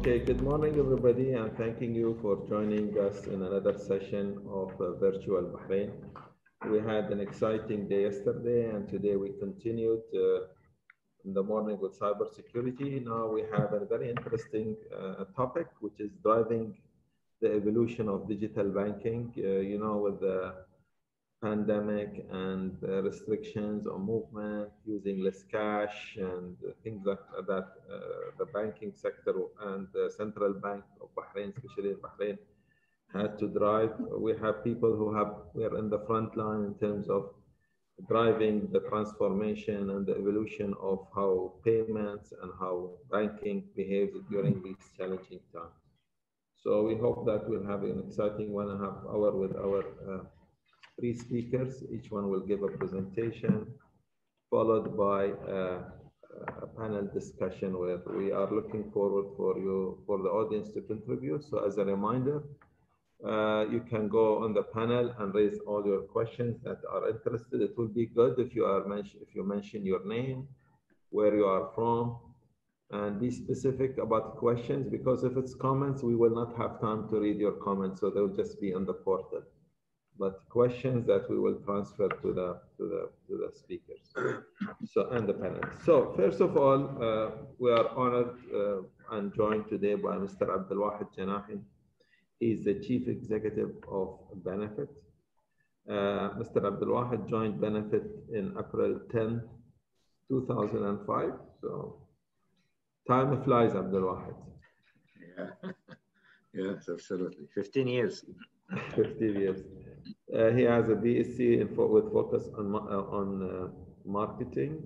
Okay, good morning, everybody, and thanking you for joining us in another session of Virtual Bahrain. We had an exciting day yesterday, and today we continued in the morning with cybersecurity. Now we have a very interesting topic, which is driving the evolution of digital banking. With the pandemic and restrictions on movement, using less cash and things like that, the banking sector and the central bank of Bahrain, especially in Bahrain, had to drive. We have people who were in the front line in terms of driving the transformation and the evolution of how payments and how banking behaves during these challenging times. So we hope that we'll have an exciting 1.5 hours with our three speakers. Each one will give a presentation, followed by a panel discussion where we are looking forward for the audience to contribute. So as a reminder, you can go on the panel and raise all your questions that are interested. It will be good if you mention your name, where you are from, and be specific about questions, because if it's comments, we will not have time to read your comments, so they'll just be on the portal. But questions that we will transfer to the speakers and the panelists. So first of all, we are honored and joined today by Mr. Abdelwahid Janahi. He's the Chief Executive of Benefit. Mr. Abdelwahid joined Benefit in April 10, 2005. So time flies, Abdelwahid. Yeah, yes, absolutely. 15 years. 15 years. He has a BSc with focus on marketing,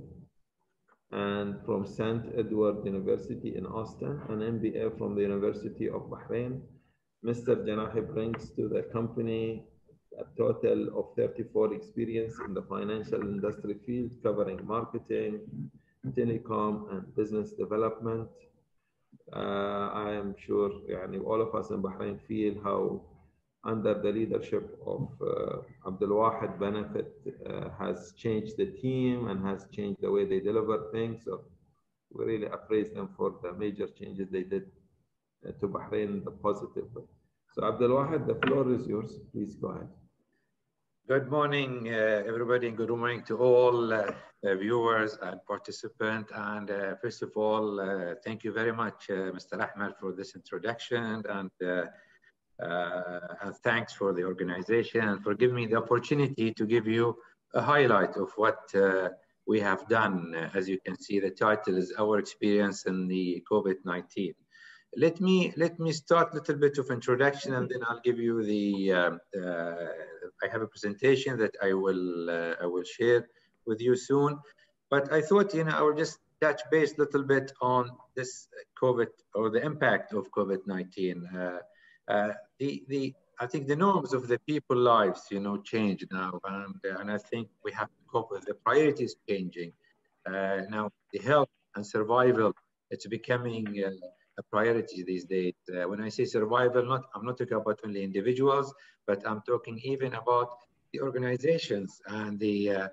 and from St. Edward University in Austin, an MBA from the University of Bahrain. Mr. Janahi brings to the company a total of 34 experience in the financial industry field, covering marketing, telecom, and business development. I am sure all of us in Bahrain feel how under the leadership of Abdelwahid, Benefit has changed the team and has changed the way they deliver things. So we really appraise them for the major changes they did to Bahrain, the positive way. So Abdelwahid, the floor is yours. Please go ahead. Good morning, everybody, and good morning to all viewers and participants. And first of all, thank you very much, Mr. Ahmed, for this introduction, and thanks for the organization and for giving me the opportunity to give you a highlight of what we have done. As you can see, the title is Our Experience in the COVID-19. Let me start a little bit of introduction, and then I'll give you the. I have a presentation that I will share with you soon. But I thought I will just touch base a little bit on this COVID, or the impact of COVID-19. I think the norms of the people's lives, change now, and I think we have to cope with the priorities changing. Now, the health and survival, it's becoming a priority these days. When I say survival, I'm not talking about only individuals, but I'm talking even about the organizations and the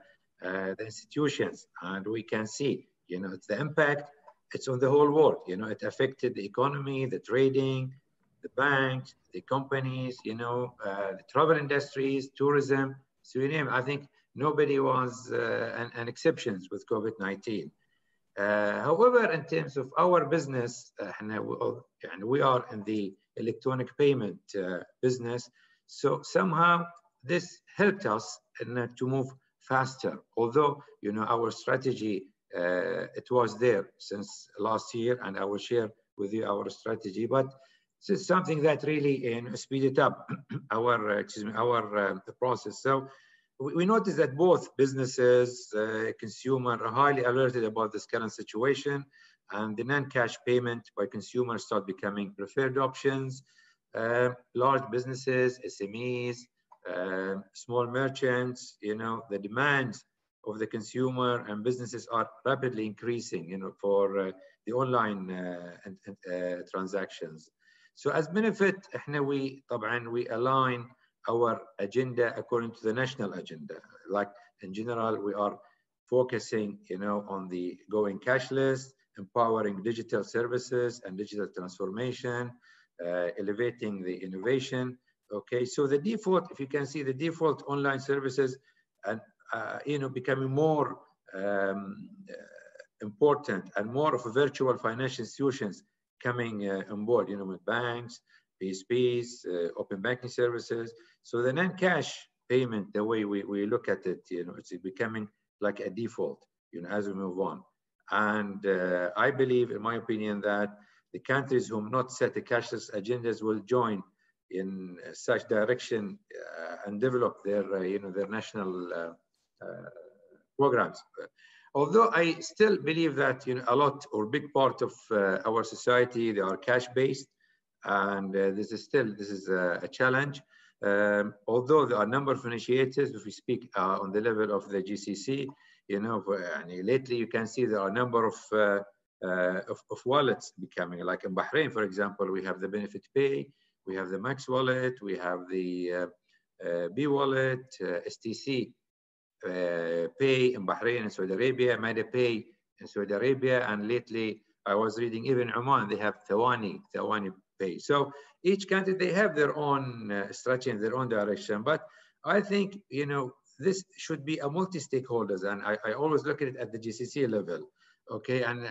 institutions. And we can see, it's the impact. It's on the whole world. It affected the economy, the trading, the banks, the companies, the travel industries, tourism. So you name it. I think nobody was an exception with COVID-19. However, in terms of our business, we are in the electronic payment business. So somehow this helped us to move faster. Although, our strategy, it was there since last year, and I will share with you our strategy. But this is something that really speeded up our process. So we noticed that both businesses, consumer, are highly alerted about this current situation, and the non-cash payment by consumers start becoming preferred options. Large businesses, SMEs, small merchants, the demands of the consumer and businesses are rapidly increasing, for the online transactions. So as Benefit, we align our agenda according to the national agenda. Like in general, we are focusing, on the going cashless, empowering digital services and digital transformation, elevating the innovation. Okay, so the default, if you can see the default online services, and becoming more important and more of a virtual financial institutions coming on board, with banks, PSPs, open banking services. So the non-cash payment, the way we look at it, it's becoming like a default, as we move on. And I believe, in my opinion, that the countries who have not set the cashless agendas will join in such direction and develop their, their national programs. Although I still believe that, a lot or big part of our society, they are cash-based, and this is a challenge. Although there are a number of initiatives, if we speak on the level of the GCC, lately you can see there are a number of wallets becoming, like in Bahrain, for example, we have the Benefit Pay, we have the Max Wallet, we have the B Wallet, STC Pay in Bahrain and Saudi Arabia, Mada Pay in Saudi Arabia, and lately I was reading even Oman, they have Thawani Pay. So each country, they have their own strategy and their own direction. But I think, this should be a multi-stakeholders, and I always look at it at the GCC level. Okay, and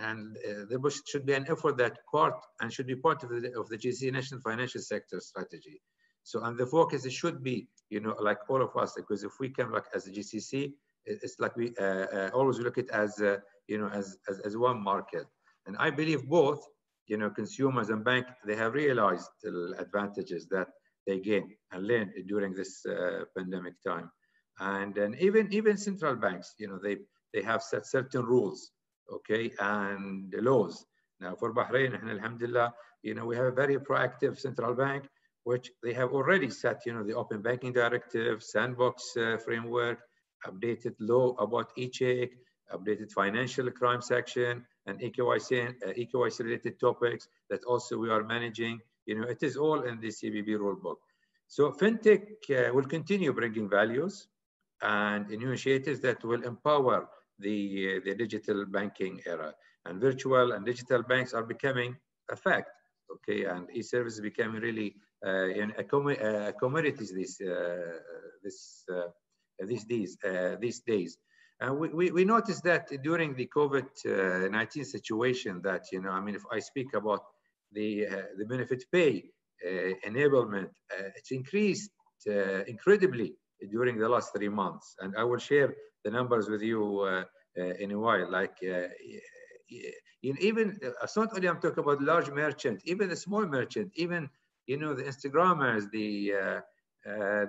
there should be an effort that should be part of the GCC national financial sector strategy. So, and the focus, it should be, like all of us, because if we come like as a GCC, it's like we always look at it as, as one market. And I believe both, consumers and bank, they have realized the advantages that they gain and learn during this pandemic time. And even central banks, they have set certain rules, okay, and laws. Now for Bahrain, alhamdulillah, we have a very proactive central bank, which they have already set, the open banking directive, sandbox framework, updated law about e-check, updated financial crime section, and EKYC related topics that also we are managing. It is all in the CBB rulebook. So fintech will continue bringing values and initiatives that will empower the digital banking era. And virtual and digital banks are becoming a fact, okay? And e-service is becoming really commodities these days. And we noticed that during the COVID-19 situation that, if I speak about the Benefit Pay enablement, it's increased incredibly during the last 3 months. And I will share the numbers with you in a while. Like even, it's not only I'm talking about large merchant, even the small merchant, even, the Instagrammers, the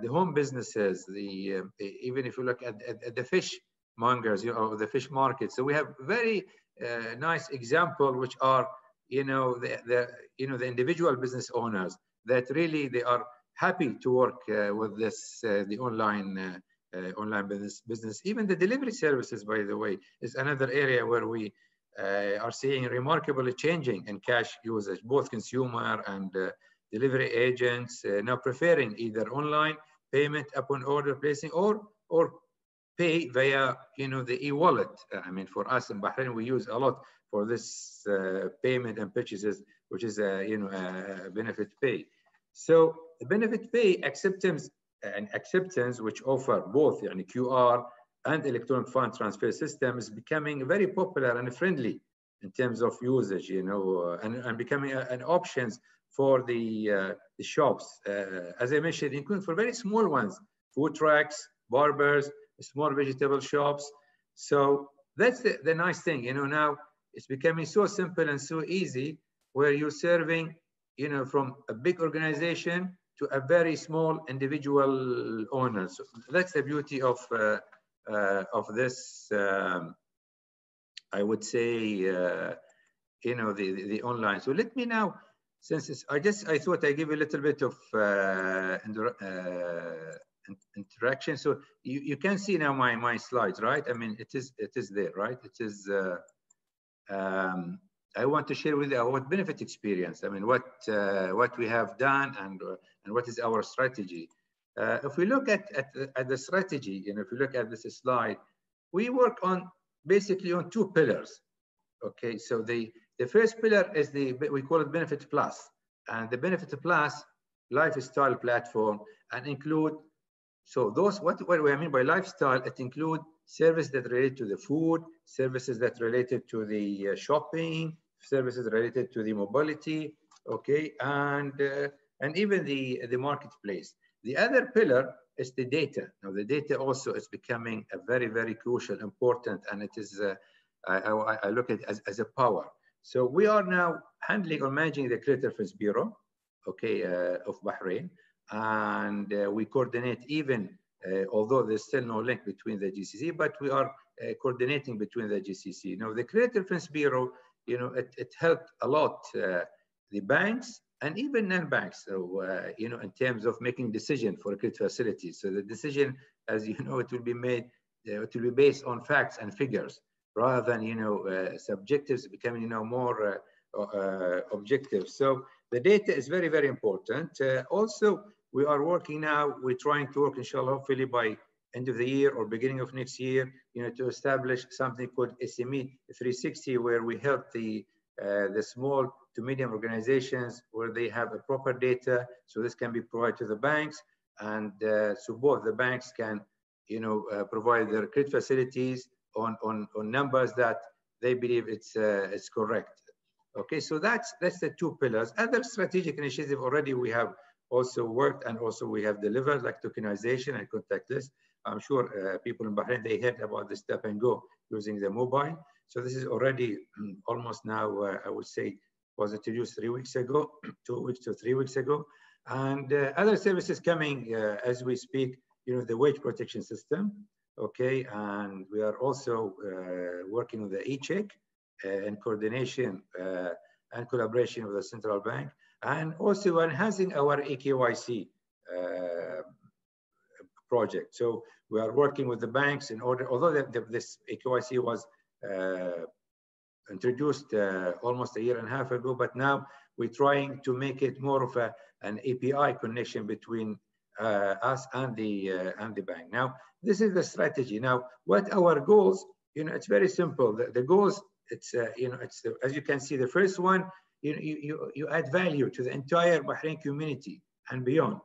home businesses, even if you look at the fish mongers, or the fish market. So we have very nice example, which are, the individual business owners that really they are happy to work with this, the online business. Even the delivery services, by the way, is another area where we are seeing remarkably changing in cash usage, both consumer and delivery agents now preferring either online payment upon order placing or pay via, the e-wallet. For us in Bahrain, we use a lot for this payment and purchases, which is, Benefit Pay. So the Benefit Pay acceptance, which offer both QR and electronic fund transfer system, is becoming very popular and friendly in terms of usage, and becoming an options for the shops, as I mentioned, including for very small ones, food trucks, barbers, small vegetable shops. So that's the nice thing, now it's becoming so simple and so easy, where you're serving, from a big organization to a very small individual owner. So that's the beauty of this, I would say, the online. So let me now, since I thought I give you a little bit of interaction. So you can see now my slides, right? It is there, right? It is. I want to share with you our benefit experience. What we have done and what is our strategy. If we look at the strategy, if you look at this slide, we work on basically on 2 pillars. Okay, so the first pillar is we call it Benefit Plus, and the Benefit Plus lifestyle platform and include, so those, what do I mean by lifestyle? It includes services that relate to the food, services that related to the shopping, services related to the mobility, okay, and even the marketplace. The other pillar is the data. Now the data also is becoming a very, very crucial, important, and it is, I look at it as a power. So we are now handling or managing the Credit Reference Bureau, okay, of Bahrain, and we coordinate even, although there's still no link between the GCC, but we are coordinating between the GCC. Now the Credit Reference Bureau, you know, it helped a lot the banks and even non-banks, so, you know, in terms of making decision for credit facilities. So the decision, as you know, it will be made, it will be based on facts and figures rather than, you know, subjectives becoming, you know, more objective. So the data is very, very important. Also, we are working now, we're trying to work, inshallah, hopefully by end of the year or beginning of next year, you know, to establish something called SME 360, where we help the small to medium organizations where they have a proper data. So this can be provided to the banks, and so both the banks can, you know, provide their credit facilities on numbers that they believe it's correct. Okay, so that's the two pillars. Other strategic initiative already we have also worked and also we have delivered, like tokenization and contactless. I'm sure people in Bahrain, they heard about the step and go using the mobile. So this is already almost now, I would say, was introduced 3 weeks ago, 2 weeks to 3 weeks ago. And other services coming as we speak, you know, the wage protection system, okay? And we are also working with the e-check in coordination and collaboration with the central bank, and also enhancing our EKYC project. So we are working with the banks in order, although this EKYC was introduced almost 1.5 years ago, but now we're trying to make it more of an API connection between us and the bank. Now, this is the strategy. Now, what our goals, you know, it's very simple. The goals, it's, you know, it's, as you can see, the first one, you add value to the entire Bahrain community and beyond.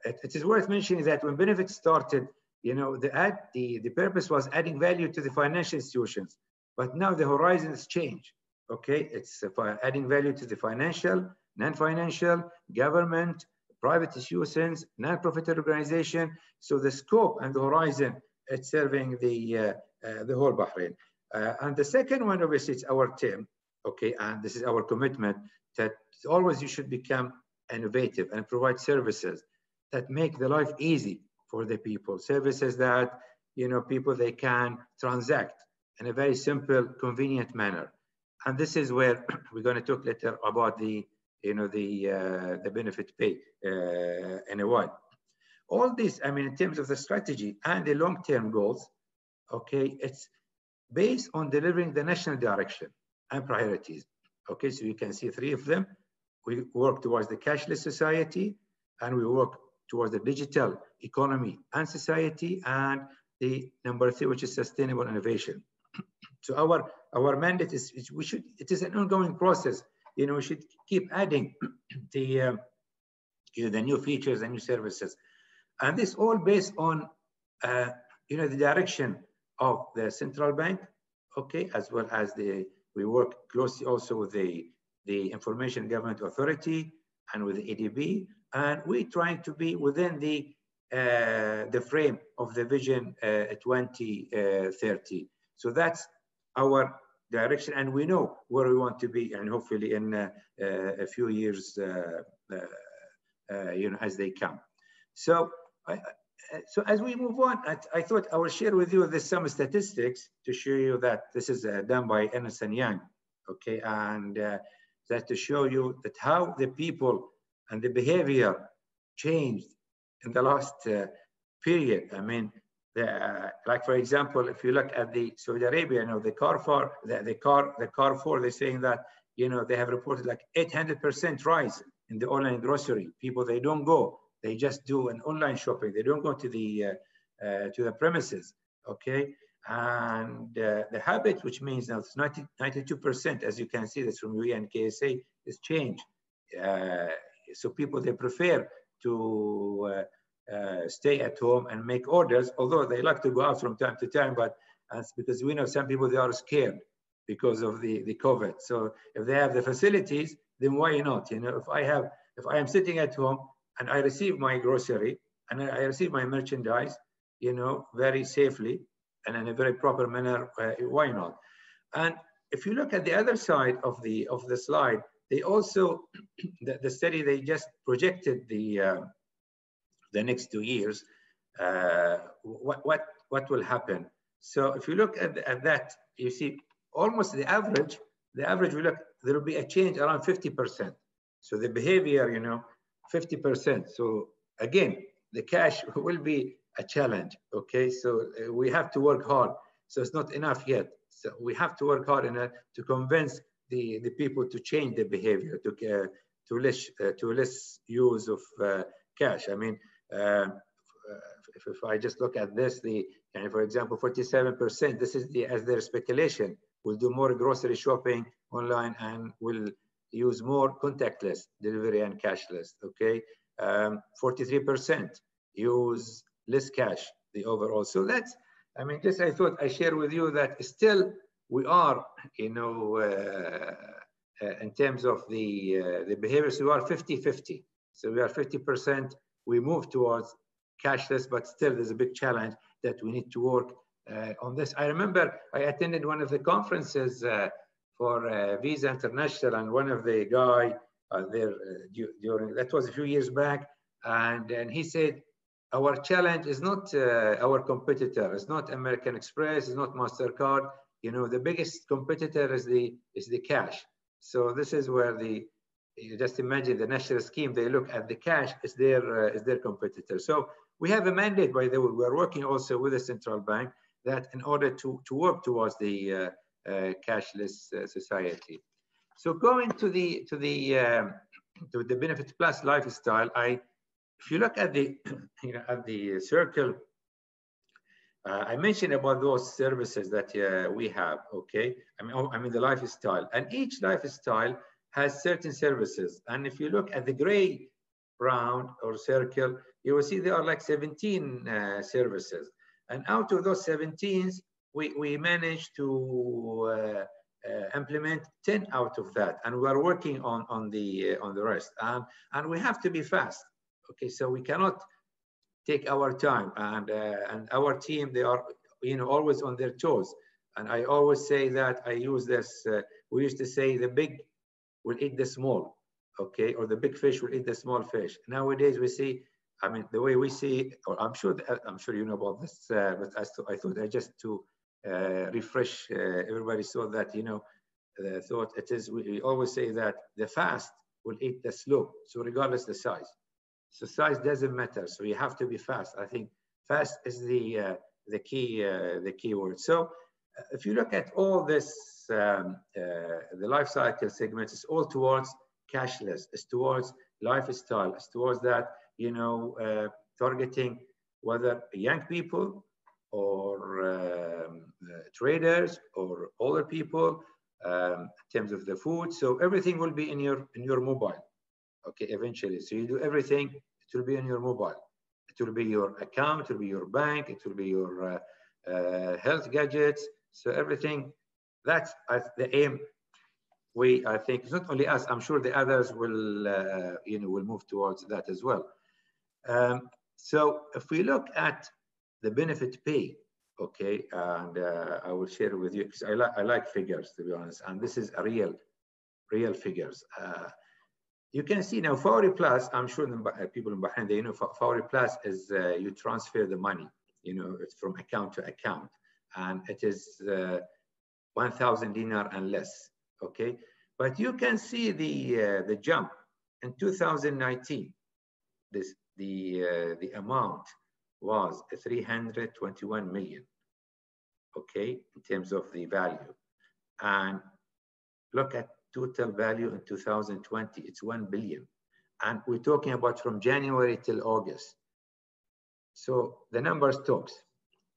It is worth mentioning that when Benefit started, you know, the purpose was adding value to the financial institutions, but now the horizons change. Okay, it's adding value to the financial, non-financial, government, private institutions, non-profit organization. So the scope and the horizon, it's serving the whole Bahrain. And the second one, obviously, it's our team. Okay, and this is our commitment that always you should become innovative and provide services that make the life easy for the people. Services that, you know, people, they can transact in a very simple, convenient manner. And this is where we're going to talk later about the, you know, the benefit pay in a while. All this, I mean, in terms of the strategy and the long-term goals, okay, it's based on delivering the national direction and priorities. Okay, so you can see 3 of them. We work towards the cashless society, and we work towards the digital economy and society, and the number 3, which is sustainable innovation. So our mandate is it is an ongoing process. You know, we should keep adding the you know, the new features and new services, and this all based on you know, the direction of the central bank, okay, as well as we work closely also with the Information Government Authority and with the ADB, and we're trying to be within the frame of the Vision 2030. So that's our direction, and we know where we want to be, and hopefully in a few years, you know, as they come. So, so as we move on, I thought I will share with you some statistics to show you that this is done by Ernst & Young, okay, and that to show you that how the people and the behavior changed in the last period. I mean, like for example, if you look at the Saudi Arabia, you know, the Carrefour, they're saying that, you know, they have reported like 800% rise in the online grocery. People, they don't go, they just do an online shopping. They don't go to the premises, okay? And the habit, which means now it's 92%, as you can see, that's from UE and KSA, is changed. So people, they prefer to stay at home and make orders, although they like to go out from time to time, but that's because we know some people, they are scared because of the COVID. So if they have the facilities, then why not? You know, if I am sitting at home and I receive my grocery and I receive my merchandise, you know, very safely and in a very proper manner, why not? And if you look at the other side of the slide, they also the study, they just projected the next 2 years, what will happen. So if you look at that, you see almost the average we look, there will be a change around 50%. So the behavior, you know, 50%. So again, the cash will be a challenge. Okay, so we have to work hard. So it's not enough yet. So we have to work hard to convince the people to change their behavior, to less use of cash. I mean, if I just look at this, and for example, 47%, this is as their speculation, will do more grocery shopping online and will use more contactless delivery and cashless. Okay, 43% use less cash, the overall. So that's, I mean, just I thought I share with you that still we are, you know, in terms of the behaviors, we are 50-50. So we are 50%, we move towards cashless, but still there's a big challenge that we need to work on this. I remember I attended one of the conferences for Visa International, and one of the guy there during, that was a few years back, and he said, our challenge is not our competitor, it's not American Express, it's not MasterCard. You know, the biggest competitor is the cash. So this is where you just imagine the national scheme, they look at the cash as their competitor. So we have a mandate, by the way, we're working also with the central bank, that in order to work towards the cashless society. So going to the Benefit Plus lifestyle, if you look at the at the circle, I mentioned about those services that we have. Okay, I mean the lifestyle, and each lifestyle has certain services. And if you look at the gray round or circle, you will see there are like 17 services. And out of those 17, we managed to implement 10 out of that, and we are working on the rest. And we have to be fast. Okay, so we cannot take our time, and our team, they are, you know, always on their toes. And I always say that, I use this, we used to say the big will eat the small, okay, or the big fish will eat the small fish. Nowadays we see, I mean, the way we see, or I'm sure you know about this, but I thought I just to refresh everybody, so that, you know, thought it is, we always say that the fast will eat the slow, so regardless the size. So size doesn't matter. So you have to be fast. I think fast is the key word. So if you look at all this, the life cycle segments, it's all towards cashless. It's towards lifestyle. It's towards that, you know, targeting whether young people or traders or older people, in terms of the food. So everything will be in your mobile. Okay, eventually. So you do everything, it will be in your mobile. It will be your account, it will be your bank, it will be your health gadgets. So everything, that's the aim. I think it's not only us, I'm sure the others will, you know, will move towards that as well. So if we look at the benefit pay, okay, and I will share with you, because I like figures, to be honest, and this is a real figures. You can see now Fawry Plus, I'm sure the people in Bahrain, they know Fawry Plus is you transfer the money, you know, it's from account to account, and it is 1,000 dinar and less, okay? But you can see the jump in 2019. The amount was 321 million, okay, in terms of the value. And look at total value in 2020, it's 1 billion. And we're talking about from January till August. So the numbers talks,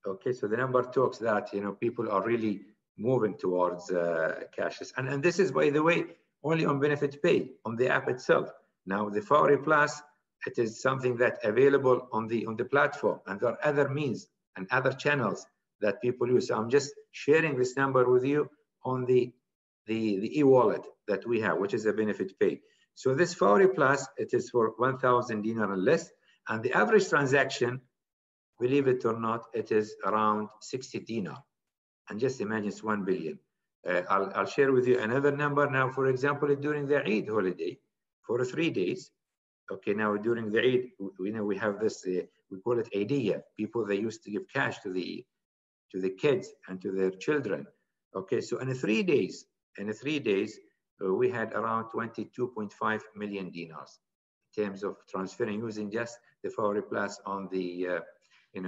Okay, so the number talks that, you know, people are really moving towards cashless. And this is, by the way, only on Benefit Pay, on the app itself. Now, the Fawry Plus, it is something that available on the platform, and there are other means and other channels that people use. So I'm just sharing this number with you on the e-wallet that we have, which is a Benefit Pay. So this Fawry Plus, it is for 1,000 dinar and less, and the average transaction, believe it or not, it is around 60 dinar. And just imagine it's 1 billion. I'll share with you another number now. For example, during the Eid holiday, for 3 days. Okay, now during the Eid, we have this, we call it Eidiyah. People, they used to give cash to the kids and to their children. Okay, so in 3 days, we had around 22.5 million dinars in terms of transferring using just the Fawry Plus on the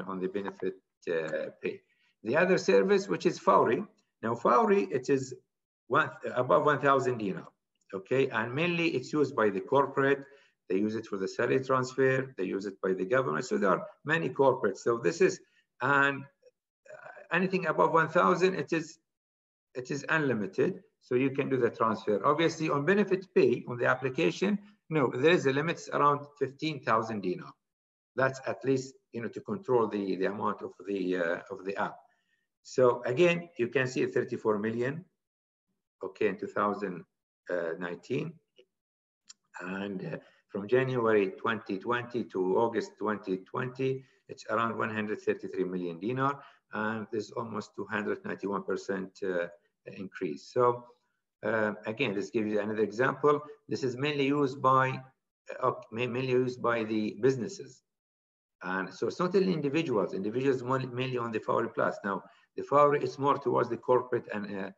on the Benefit Pay. The other service, which is Fawry. Now Fawry, it is above 1,000 dinar. Okay, and mainly it's used by the corporate. They use it for the salary transfer. They use it by the government. So there are many corporates. So this is, and anything above 1,000, it is unlimited. So you can do the transfer. Obviously, on Benefit Pay, on the application, no, there is a limit around 15,000 dinar. That's at least, you know, to control the amount of the app. So again, you can see 34 million, okay, in 2019, and from January 2020 to August 2020, it's around 133 million dinar, and there's almost 291% increase. So again, this gives you another example. This is mainly used by the businesses. And so it's not only individuals mainly on the Fawry Plus. Now, the Fawry is more towards the corporate and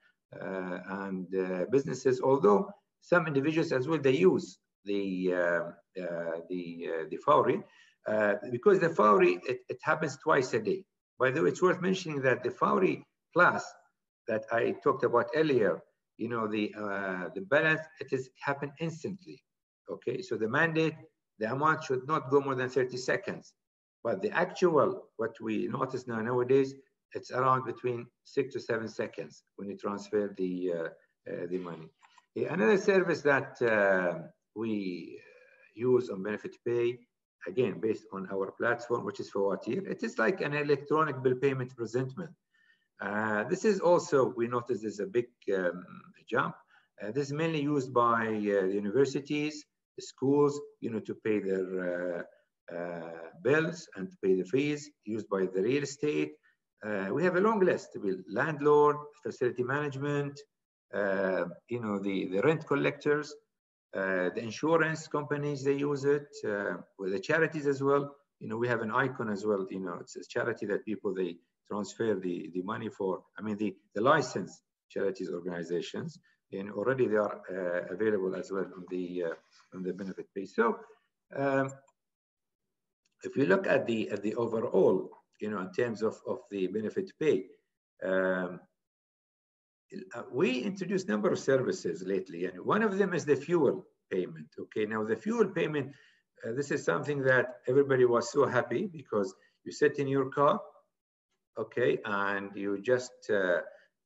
businesses, although some individuals as well, they use the Fawry because the Fawry, it happens twice a day. By the way, it's worth mentioning that the Fawry Plus that I talked about earlier, you know, the balance, it is happen instantly. Okay, so the mandate, the amount should not go more than 30 seconds. But the actual, what we notice nowadays, it's around between 6 to 7 seconds when you transfer the money. Another service that we use on Benefit Pay, again, based on our platform, which is Fawatir, it is like an electronic bill payment presentment. This is also, we notice there's a big jump. This is mainly used by the universities, the schools, you know, to pay their bills and to pay the fees, used by the real estate. We have a long list to be landlord, facility management, you know, the rent collectors, the insurance companies, they use it, with the charities as well. You know, we have an icon as well, you know, it's a charity that people, they transfer the money for. I mean, the licensed charities organizations, and already they are available as well on the Benefit Pay. So if you look at the overall, you know, in terms of the Benefit Pay, we introduced a number of services lately, and one of them is the fuel payment. Okay, now the fuel payment, this is something that everybody was so happy because you sit in your car, okay, and you just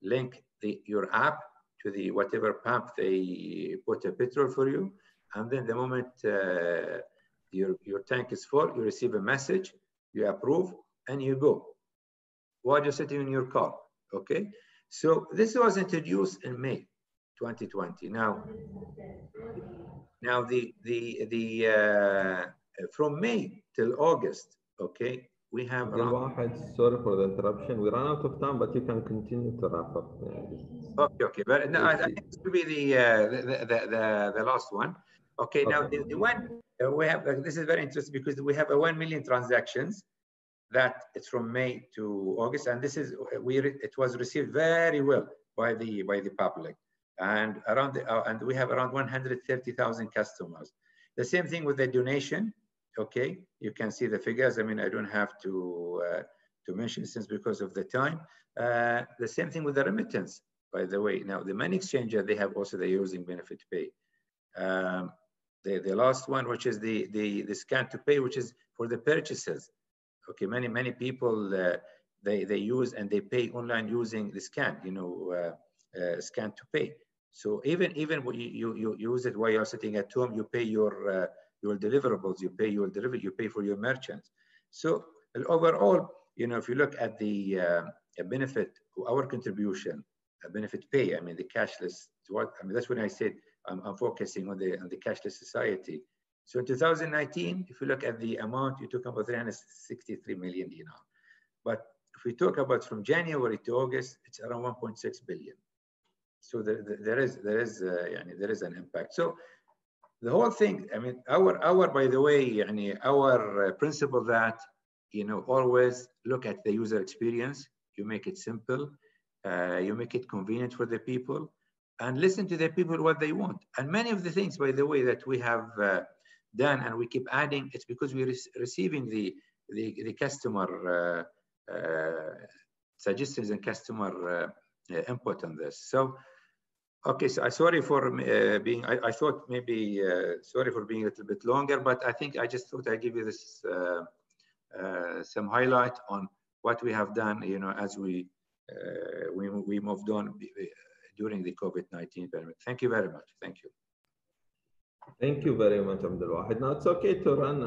link your app to the whatever pump they put a petrol for you, and then the moment your tank is full, you receive a message, you approve, and you go while you're sitting in your car. Okay, so this was introduced in May 2020. Now from May till August, okay, we have sorry for the interruption. We ran out of time, but you can continue to wrap up. Okay, but no, I think this will be the last one. Okay, now the one we have, this is very interesting because we have 1 million transactions that it's from May to August, and this is it was received very well by the public, and and we have around 130,000 customers. The same thing with the donation. Okay, you can see the figures. I mean, I don't have to mention since because of the time. The same thing with the remittance, by the way. Now the money exchanger, they have also, they're using Benefit Pay. The last one, which is the scan to pay, which is for the purchases. Okay, many people they use and they pay online using the scan, scan to pay. So even when you use it while you're sitting at home, you pay your deliverables, you pay your delivery, you pay for your merchants. So overall, if you look at the benefit, our contribution, benefit pay, I mean the cashless. That's when I said I'm focusing on the cashless society. So in 2019, if you look at the amount, you're talking about 363 million dinar. But if we talk about from January to August, it's around 1.6 billion. So there is an impact. So the whole thing, I mean, our by the way, our principle that always look at the user experience. You make it simple, you make it convenient for the people, and listen to the people what they want. And many of the things, by the way, that we have done and we keep adding, it's because we're receiving the customer suggestions and customer input on this. So, okay, so sorry for being, I thought maybe, sorry for being a little bit longer, but I think I just thought I'd give you this some highlight on what we have done, as we moved on during the COVID-19 pandemic. Thank you very much. Thank you. Thank you very much, Abdul Wahid. Now it's okay to run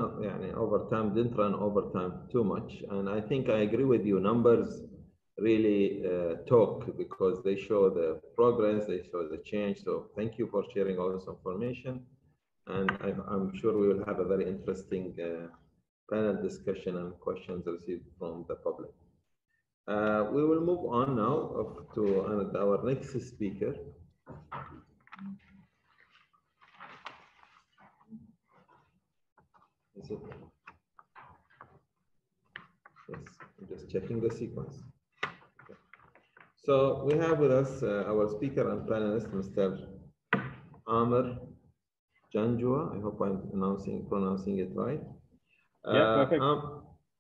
over time, didn't run over time too much. And I think I agree with you. Numbers really talk because they show the progress, they show the change. So thank you for sharing all this information. And I'm sure we will have a very interesting panel discussion and questions received from the public. We will move on now to our next speaker. Is it? Yes, I'm just checking the sequence. Okay. So we have with us our speaker and panelist, Mr. Amr Janjua. I hope I'm pronouncing it right. Yeah, perfect.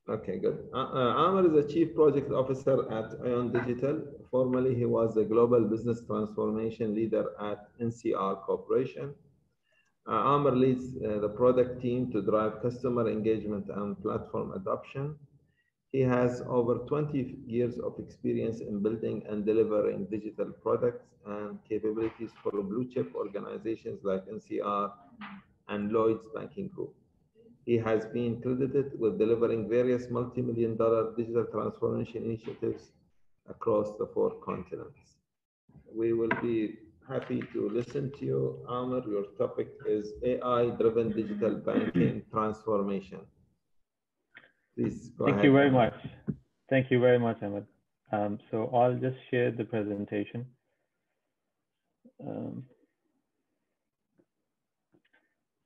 Okay, good. Amr is the Chief Project Officer at Ion Digital. Formerly, he was the Global Business Transformation Leader at NCR Corporation. Amr leads the product team to drive customer engagement and platform adoption. He has over 20 years of experience in building and delivering digital products and capabilities for blue chip organizations like NCR and Lloyd's Banking Group. He has been credited with delivering various multi-million-dollar digital transformation initiatives across the 4 continents. We will be happy to listen to you, Amr. Your topic is AI-driven digital banking transformation. Please go ahead. Thank you very much. Thank you very much, Ahmed. So I'll just share the presentation.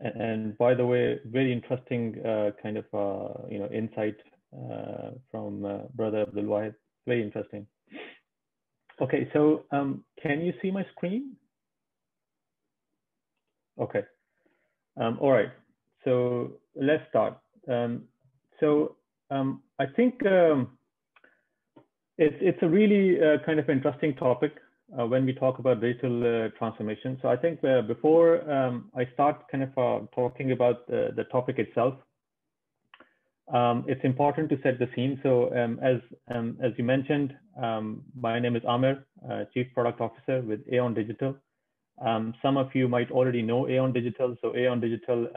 And by the way, very interesting kind of insight from Brother Abdul Wahid. Very interesting. Okay, so can you see my screen? Okay. All right. So let's start. I think it's a really kind of interesting topic when we talk about digital transformation. So I think before I start kind of talking about the topic itself, it's important to set the scene. So as you mentioned, my name is Amir, Chief Product Officer with Aon Digital. Some of you might already know Aon Digital. So Aon Digital,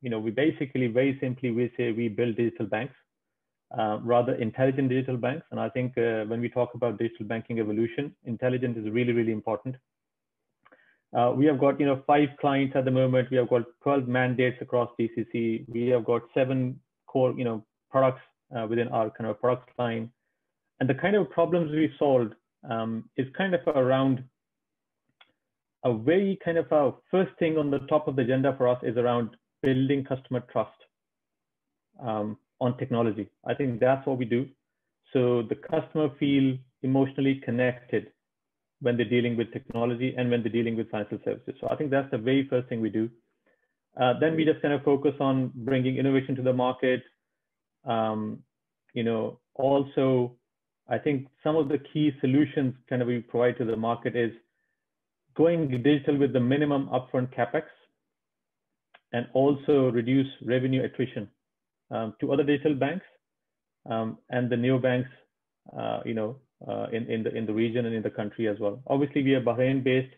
we basically very simply we say we build digital banks, rather intelligent digital banks. And I think when we talk about digital banking evolution, intelligence is really, really important. We have got 5 clients at the moment. We have got 12 mandates across GCC. We have got 7 core products within our kind of product line. And the kind of problems we solved is kind of around a very kind of a first thing on the top of the agenda for us is around building customer trust on technology. I think that's what we do. So the customer feel emotionally connected when they're dealing with technology and when they're dealing with financial services. So I think that's the very first thing we do. Then we just kind of focus on bringing innovation to the market. Also, I think some of the key solutions kind of we provide to the market is going digital with the minimum upfront capex and also reduce revenue attrition to other digital banks and the neobanks in the region and in the country as well. Obviously, we are Bahrain based,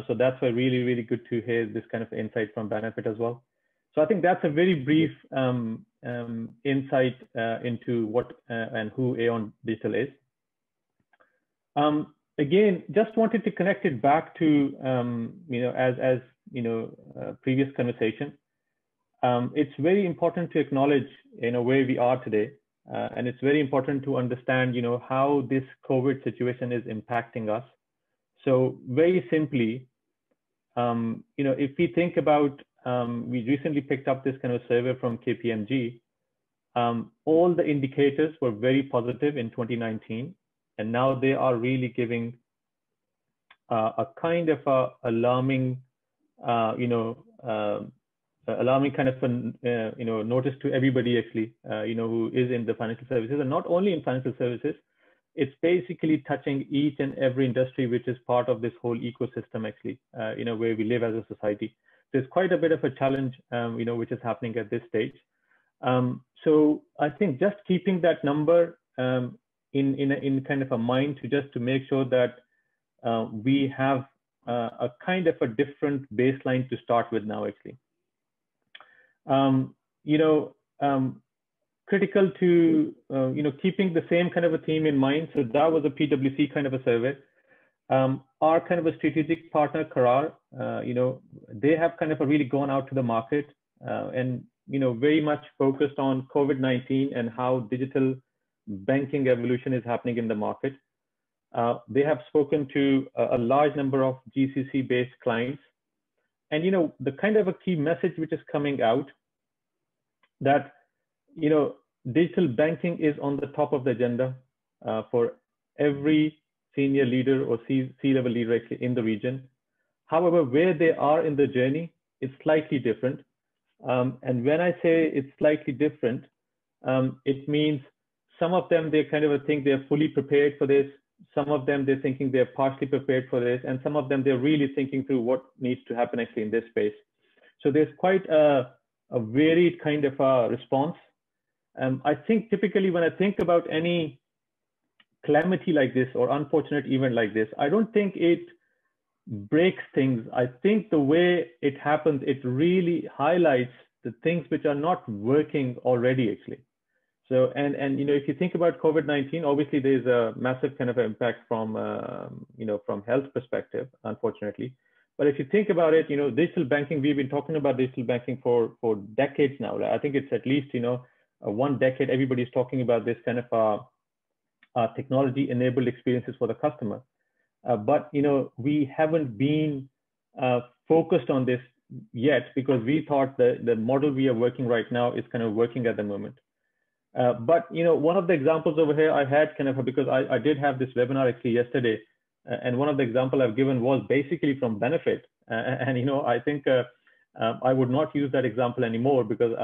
so that's why really, really good to hear this kind of insight from Benefit as well. So I think that's a very brief insight into what and who Aon Digital is. Again, just wanted to connect it back to previous conversation. It's very important to acknowledge where we are today, and it's very important to understand how this COVID situation is impacting us. So very simply, if we think about, we recently picked up this kind of survey from KPMG. All the indicators were very positive in 2019, and now they are really giving a kind of alarming, alarming kind of notice to everybody actually, who is in the financial services, and not only in financial services. It's basically touching each and every industry which is part of this whole ecosystem actually, where we live as a society. There's quite a bit of a challenge, which is happening at this stage. So I think just keeping that number in kind of a mind to make sure that we have a kind of a different baseline to start with now actually. Critical to keeping the same kind of a theme in mind. So that was a PwC kind of a survey. Our kind of a strategic partner, Qarar, they have kind of really gone out to the market and very much focused on COVID-19 and how digital banking evolution is happening in the market. They have spoken to a large number of GCC-based clients, and the kind of a key message which is coming out that digital banking is on the top of the agenda for every senior leader or C-level leader in the region. However, where they are in the journey is slightly different. And when I say it's slightly different, it means some of them, they kind of think they're fully prepared for this. Some of them, they're thinking they're partially prepared for this. And some of them, they're really thinking through what needs to happen actually in this space. So there's quite a varied kind of a response. I think typically when I think about any calamity like this or unfortunate event like this, I don't think it breaks things. I think the way it happens, it really highlights the things which are not working already actually. So, and if you think about COVID-19, obviously there's a massive kind of impact from, from health perspective, unfortunately. But if you think about it, digital banking, we've been talking about digital banking for decades now. I think it's at least, 1 decade, everybody's talking about this kind of technology-enabled experiences for the customer. But, we haven't been focused on this yet because we thought that the model we are working right now is kind of working at the moment. But, one of the examples over here I had kind of, because I did have this webinar actually yesterday, and one of the example I've given was basically from Benefit. And, I think I would not use that example anymore because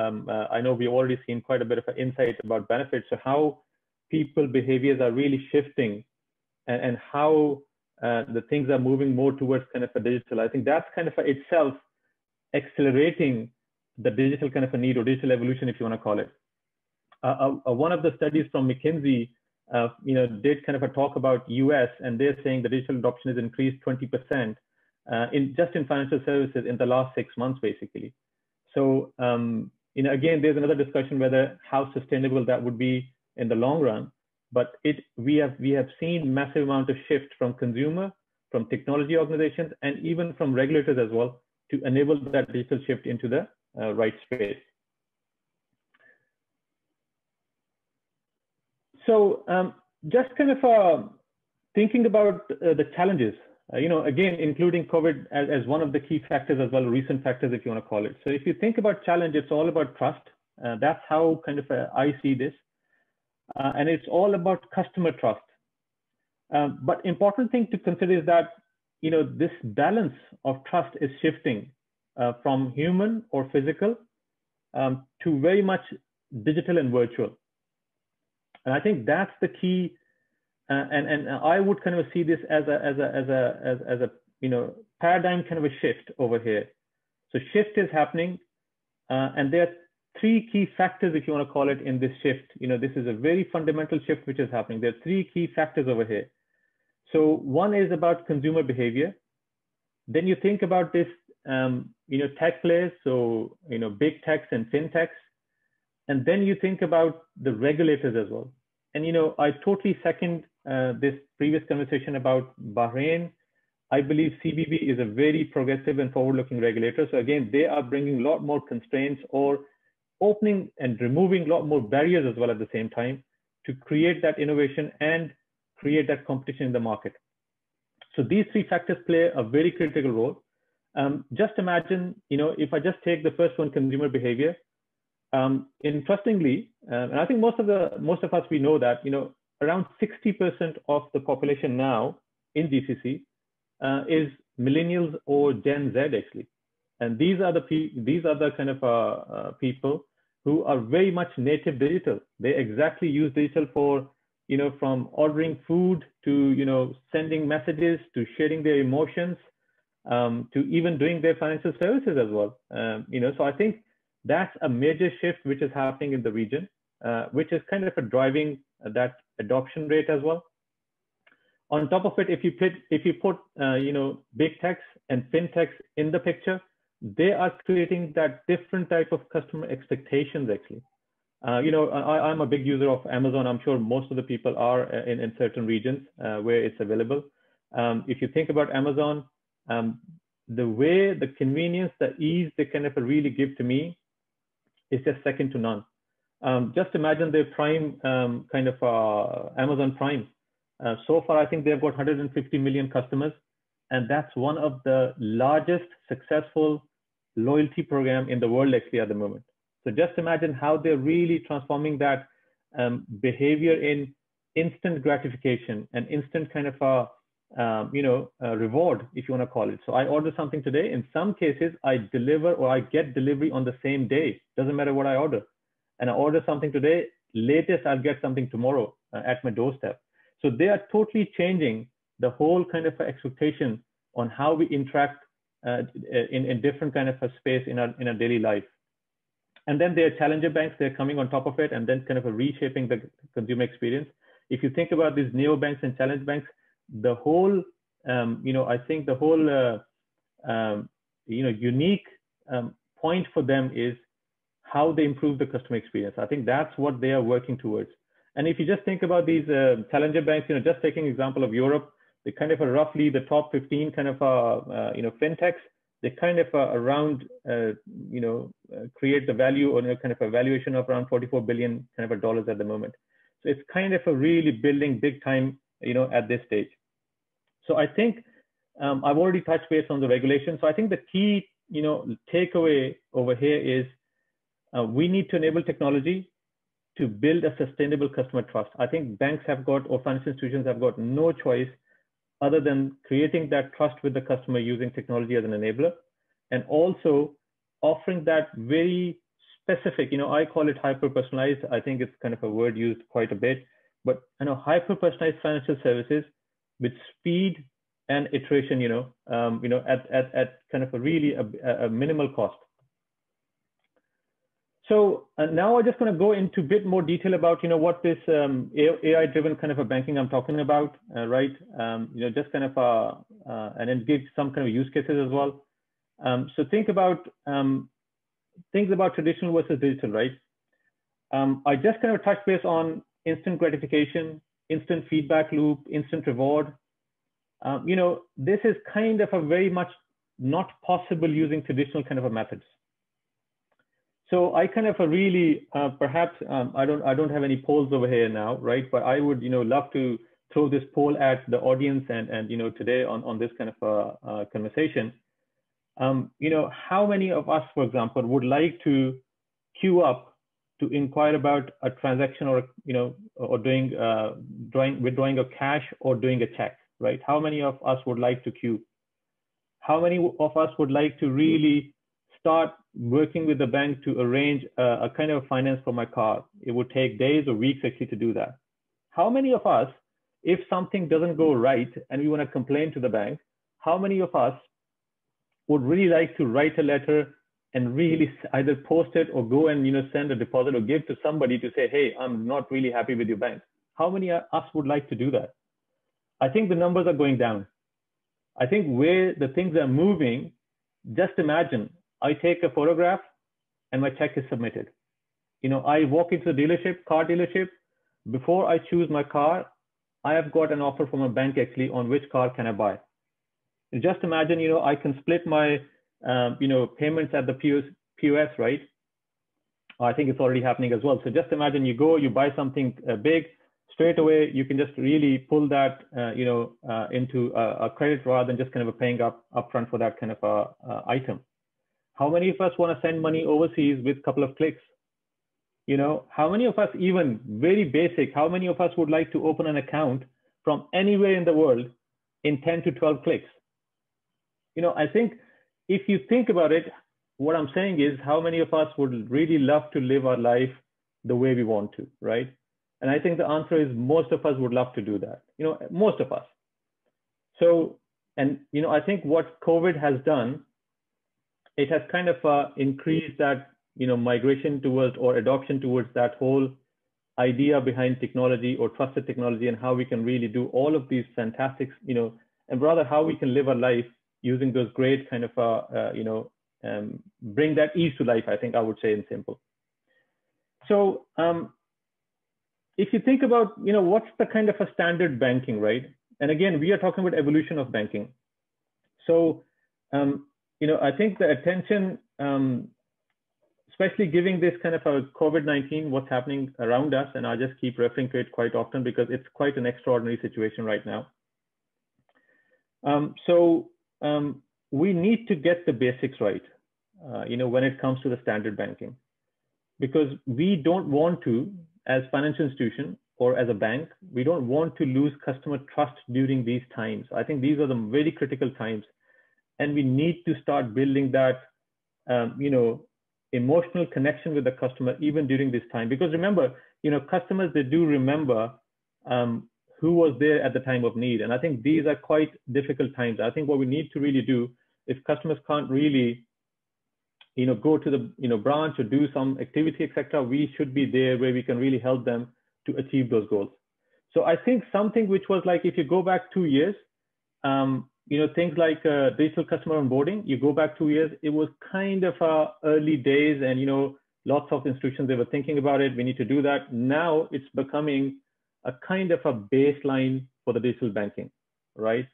I know we've already seen quite a bit of an insight about Benefit. So how people behaviors are really shifting and how the things are moving more towards kind of a digital. I think that's kind of itself accelerating the digital kind of a need or digital evolution, if you want to call it. One of the studies from McKinsey, did kind of a talk about US, and they're saying the digital adoption has increased 20% just in financial services in the last 6 months, basically. So, again, there's another discussion whether how sustainable that would be in the long run. But we have seen massive amount of shift from consumer, from technology organizations, and even from regulators as well to enable that digital shift into the right space. So just kind of thinking about the challenges, again, including COVID as one of the key factors as well, recent factors, if you want to call it. So if you think about challenge, it's all about trust. That's how kind of I see this. And it's all about customer trust. But important thing to consider is that, this balance of trust is shifting from human or physical to very much digital and virtual. And I think that's the key. And I would kind of see this as a paradigm kind of a shift over here. So shift is happening, and there are three key factors, if you want to call it, in this shift. This is a very fundamental shift which is happening. There are three key factors over here. So one is about consumer behavior. Then you think about this, tech players, so, big techs and fintechs. And then you think about the regulators as well. And, I totally second this previous conversation about Bahrain. I believe CBB is a very progressive and forward-looking regulator. So again, they are bringing a lot more constraints or opening and removing a lot more barriers as well at the same time to create that innovation and create that competition in the market. So these three factors play a very critical role. Just imagine, if I just take the first one, consumer behavior. Interestingly, and I think most of us, we know that, around 60% of the population now in GCC is millennials or Gen Z actually. And these are the kind of people who are very much native digital. They exactly use digital for, from ordering food to, sending messages, to sharing their emotions, to even doing their financial services as well. So I think that's a major shift which is happening in the region, which is kind of driving that adoption rate as well. On top of it, if you put big techs and fintechs in the picture, they are creating that different type of customer expectations actually. I'm a big user of Amazon. I'm sure most of the people are in certain regions where it's available. If you think about Amazon, the way, the convenience, the ease they kind of really give to me is just second to none. Just imagine their Prime, Amazon Prime. So far, I think they've got 150 million customers, and that's one of the largest successful loyalty program in the world actually at the moment. So just imagine how they're really transforming that behavior in instant gratification and instant kind of reward, if you want to call it. So I order something today. In some cases, I deliver or I get delivery on the same day. Doesn't matter what I order. And I order something today, latest I'll get something tomorrow at my doorstep. So they are totally changing the whole kind of expectation on how we interact in different kind of a space in our daily life. And then there are challenger banks, they're coming on top of it and then kind of reshaping the consumer experience. If you think about these neo banks and challenge banks, the whole, I think the whole, unique point for them is how they improve the customer experience. I think that's what they are working towards. And if you just think about these challenger banks, just taking example of Europe, they kind of are roughly the top 15 kind of, fintechs. They kind of around, create the value or kind of a valuation of around $44 billion kind of dollars at the moment. So it's kind of a really building big time, at this stage. So I think I've already touched base on the regulation. So I think the key, takeaway over here is we need to enable technology to build a sustainable customer trust. I think banks have got, or financial institutions have got no choice other than creating that trust with the customer using technology as an enabler, and also offering that very specific, I call it hyper-personalized. I think it's kind of a word used quite a bit, but hyper-personalized financial services with speed and iteration, at kind of a really a minimal cost. So now I'm just going to go into a bit more detail about, what this AI-driven kind of a banking I'm talking about, right? Just kind of, and then give some kind of use cases as well. So think about things about traditional versus digital, right? I just kind of touched base on instant gratification, instant feedback loop, instant reward. This is kind of a very much not possible using traditional kind of a methods. So I kind of really, perhaps, I don't have any polls over here now, right? But I would, love to throw this poll at the audience and today on this kind of conversation. How many of us, for example, would like to queue up to inquire about a transaction or, or withdrawing of cash or doing a check, right? How many of us would like to queue? How many of us would like to really start working with the bank to arrange a kind of finance for my car? It would take days or weeks actually to do that. How many of us, if something doesn't go right and we want to complain to the bank, how many of us would really like to write a letter and really either post it or go and send a deposit or give to somebody to say, hey, I'm not really happy with your bank. How many of us would like to do that? I think the numbers are going down. I think where the things are moving, just imagine I take a photograph and my check is submitted. I walk into the dealership, car dealership. Before I choose my car, I have got an offer from a bank actually on which car can I buy. And just imagine, I can split my, payments at the POS, right? I think it's already happening as well. So just imagine you go, you buy something big, straight away, you can just really pull that, into a credit rather than just kind of paying upfront for that kind of item. How many of us want to send money overseas with a couple of clicks? How many of us, even very basic, how many of us would like to open an account from anywhere in the world in 10 to 12 clicks? I think if you think about it, what I'm saying is how many of us would really love to live our life the way we want to, right? And I think the answer is most of us would love to do that, most of us. So, and, I think what COVID has done, it has kind of increased that, migration towards or adoption towards that whole idea behind technology or trusted technology and how we can really do all of these fantastic, and rather how we can live our life using those great kind of, bring that ease to life, I think I would say in simple. So if you think about, what's the kind of a standard banking, right? And again, we are talking about evolution of banking. So, I think the attention, especially giving this kind of a COVID-19, what's happening around us, and I just keep referring to it quite often because it's quite an extraordinary situation right now. We need to get the basics right, when it comes to the standard banking, because we don't want to, as financial institution or as a bank, we don't want to lose customer trust during these times. I think these are the very critical times, and we need to start building that, emotional connection with the customer even during this time. Because remember, customers, they do remember who was there at the time of need. And I think these are quite difficult times. I think what we need to really do, if customers can't really, go to the, branch or do some activity, etc., we should be there where we can really help them to achieve those goals. So I think something which was like, if you go back 2 years, things like digital customer onboarding, you go back 2 years, it was kind of early days and, lots of institutions, they were thinking about it. We need to do that. Now it's becoming a kind of a baseline for the digital banking, right?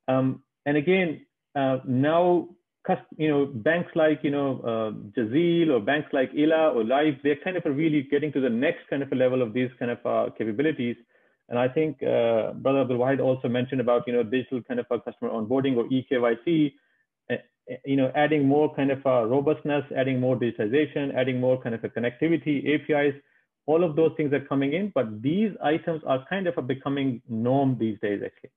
And again, now, banks like, Jazeel or banks like Ila or Live, they're kind of really getting to the next kind of a level of these kind of capabilities. And I think Brother Abdul Wahid also mentioned about, digital kind of a customer onboarding or eKYC, adding more kind of robustness, adding more digitization, adding more kind of a connectivity, APIs, all of those things are coming in, but these items are kind of becoming norm these days, actually.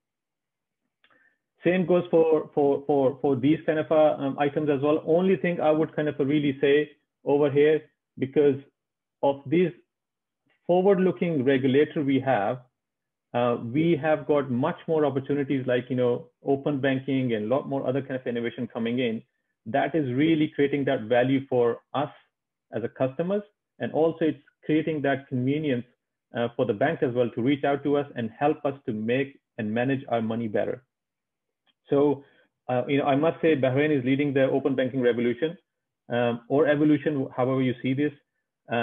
Same goes for these kind of items as well. Only thing I would kind of really say over here, because of these forward-looking regulator we have got much more opportunities like, open banking and a lot more other kind of innovation coming in. That is really creating that value for us as a customers. And also it's creating that convenience for the bank as well to reach out to us and help us to make and manage our money better. So, I must say Bahrain is leading the open banking revolution or evolution, however you see this.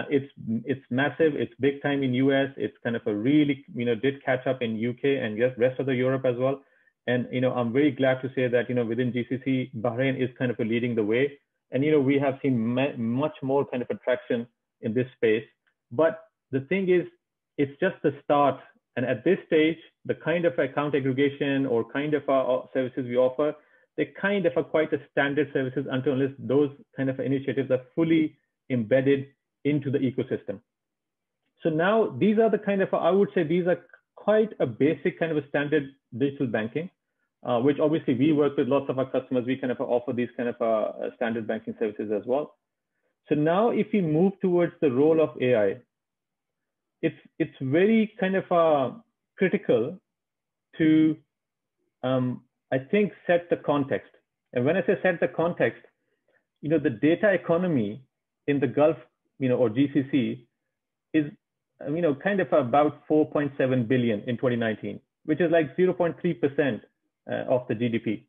It's massive. It's big time in US. It's kind of a really, did catch up in UK and just rest of the Europe as well. And, I'm very glad to say that, within GCC, Bahrain is kind of leading the way. And, we have seen much more kind of attraction in this space. But the thing is, it's just the start. And at this stage, the kind of account aggregation or kind of services we offer, they kind of are quite a standard services until those kind of initiatives are fully embedded into the ecosystem. So now these are the kind of, I would say these are quite a basic kind of a standard digital banking, which obviously we work with lots of our customers. We kind of offer these kind of standard banking services as well. So now if we move towards the role of AI, it's very kind of critical to, I think, set the context. And when I say set the context, the data economy in the Gulf, or GCC is, kind of about 4.7 billion in 2019, which is like 0.3% of the GDP,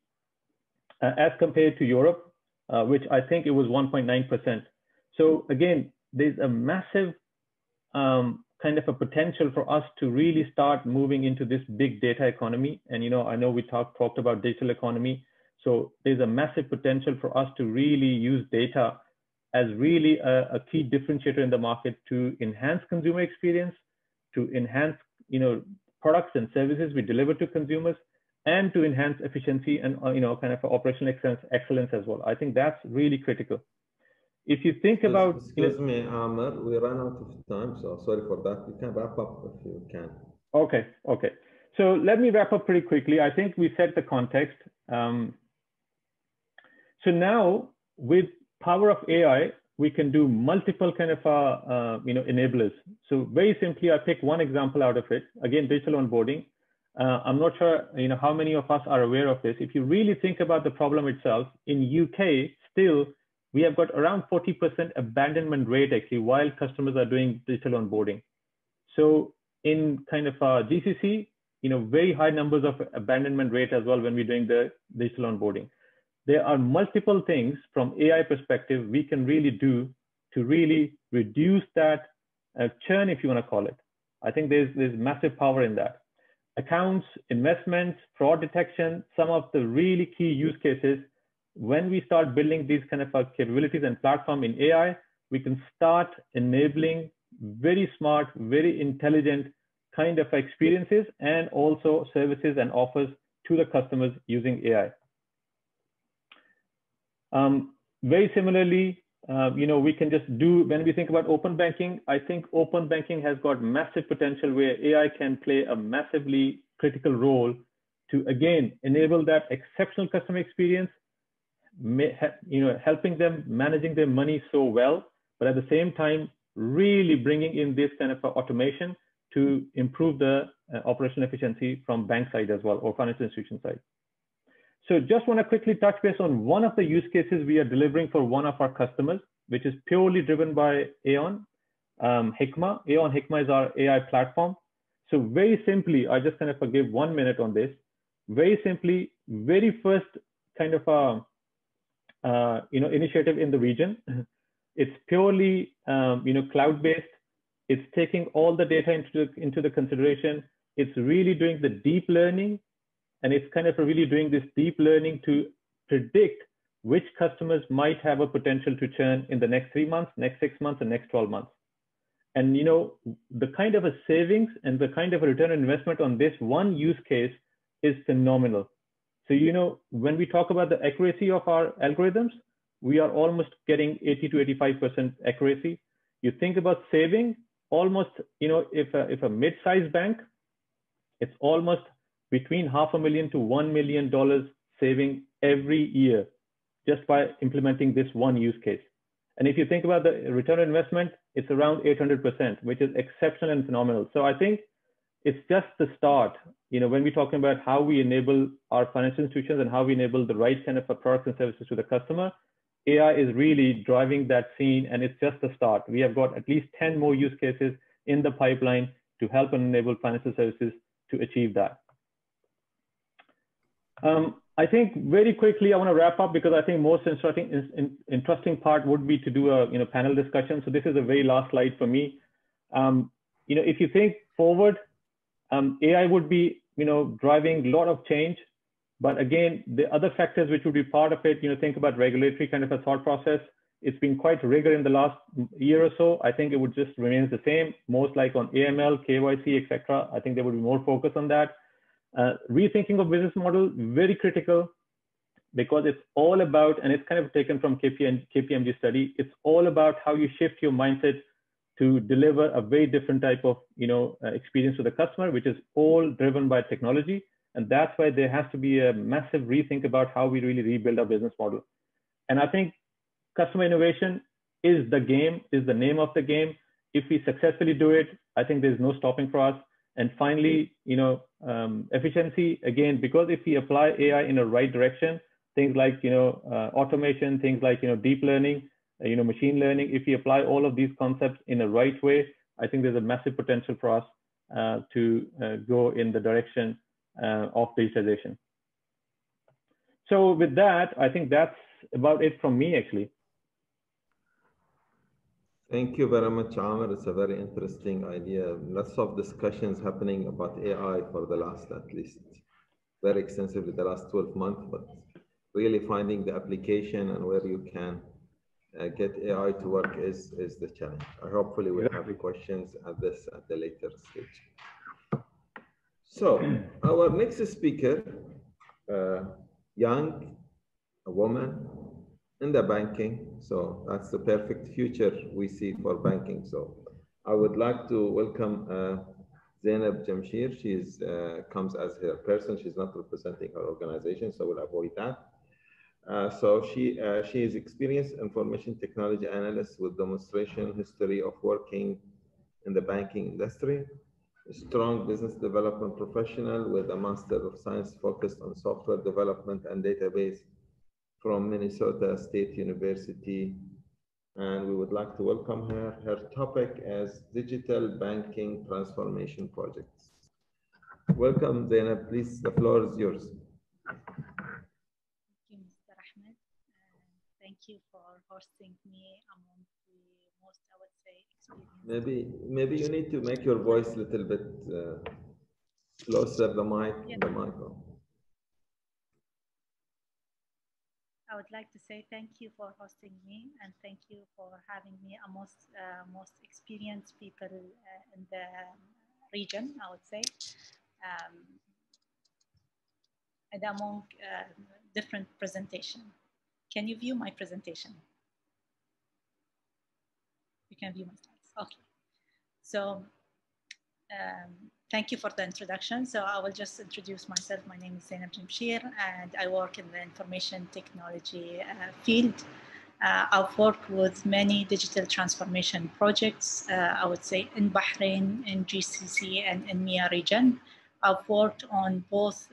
as compared to Europe, which I think it was 1.9%. So again, there's a massive kind of a potential for us to really start moving into this big data economy. And I know we talked about digital economy. So there's a massive potential for us to really use data as really a key differentiator in the market to enhance consumer experience, to enhance products and services we deliver to consumers, and to enhance efficiency and kind of operational excellence as well. I think that's really critical. If you think about, excuse me, Amr, we ran out of time, so sorry for that. You can wrap up if you can. Okay. So let me wrap up pretty quickly. I think we set the context. So now with power of AI, we can do multiple kind of enablers. So very simply, I pick one example out of it. Again, digital onboarding. I'm not sure how many of us are aware of this. If you really think about the problem itself, in UK still we have got around 40% abandonment rate actually while customers are doing digital onboarding. So in kind of GCC, very high numbers of abandonment rate as well when we're doing the digital onboarding. There are multiple things from AI perspective we can really do to really reduce that churn, if you want to call it. I think there's massive power in that. Accounts, investments, fraud detection, some of the really key use cases. When we start building these kind of capabilities and platform in AI, we can start enabling very smart, very intelligent kind of experiences and also services and offers to the customers using AI. Very similarly, we can just do, when we think about open banking, I think open banking has got massive potential where AI can play a massively critical role to, again, enable that exceptional customer experience, helping them managing their money so well, but at the same time, really bringing in this kind of automation to improve the operational efficiency from bank side as well, or financial institution side. So just want to quickly touch base on one of the use cases we are delivering for one of our customers, which is purely driven by Aon Hikma. Aon Hikma is our AI platform. So very simply, I just kind of give 1 minute on this. Very simply, very first kind of initiative in the region. It's purely cloud-based. It's taking all the data into the consideration. It's really doing the deep learning. And it's kind of really doing this deep learning to predict which customers might have a potential to churn in the next 3 months, next 6 months, and next 12 months. And the kind of a savings and the kind of a return on investment on this one use case is phenomenal. So when we talk about the accuracy of our algorithms, we are almost getting 80 to 85% accuracy. You think about saving, almost if a mid-sized bank, it's almost between $500,000 to $1 million saving every year just by implementing this one use case. And if you think about the return on investment, it's around 800%, which is exceptional and phenomenal. So I think it's just the start. When we're talking about how we enable our financial institutions and how we enable the right kind of products and services to the customer, AI is really driving that scene, and it's just the start. We have got at least 10 more use cases in the pipeline to help and enable financial services to achieve that. I think very quickly, I want to wrap up because I think most interesting part would be to do a panel discussion. So this is the very last slide for me. If you think forward, AI would be driving a lot of change, but again, the other factors which would be part of it, think about regulatory kind of a thought process. It's been quite rigorous in the last year or so. I think it would just remain the same, most like on AML, KYC, etc. I think there would be more focus on that. Rethinking of business model, very critical, because it's all about, and it's kind of taken from KPMG study, it's all about how you shift your mindset to deliver a very different type of experience to the customer, which is all driven by technology. And that's why there has to be a massive rethink about how we really rebuild our business model. And I think customer innovation is the game, is the name of the game. If we successfully do it, I think there's no stopping for us. And finally, efficiency, again, because if we apply AI in the right direction, things like, automation, things like, deep learning, machine learning. If we apply all of these concepts in the right way, I think there's a massive potential for us to go in the direction of digitization. So with that, I think that's about it from me, actually. Thank you very much, Amr. It's a very interesting idea. Lots of discussions happening about AI for the last, at least, very extensively the last 12 months, but really finding the application and where you can get AI to work is the challenge. Hopefully we'll have questions at the later stage. So our next speaker, young, a woman in the banking. So that's the perfect future we see for banking. So I would like to welcome Zainab Jamshir. She's comes as her person. She's not representing her organization, so we'll avoid that. So she is experienced information technology analyst with demonstration history of working in the banking industry. A strong business development professional with a Master of Science focused on software development and database from Minnesota State University. And we would like to welcome her. Her topic is digital banking transformation projects. Welcome, Zainab. Please, the floor is yours. Thank you, Mr. Ahmed. Thank you for hosting me among the most, I would say, experienced. Maybe you need to make your voice a little bit closer the mic. Yeah. The microphone. I would like to say thank you for hosting me and thank you for having me amongst most experienced people in the region, I would say, and among different presentation. Can you view my presentation? You can view my slides. Okay. So thank you for the introduction. So I will just introduce myself. My name is Zainab Jamshir, and I work in the information technology field. I've worked with many digital transformation projects, I would say in Bahrain, in GCC, and in MEA region. I've worked on both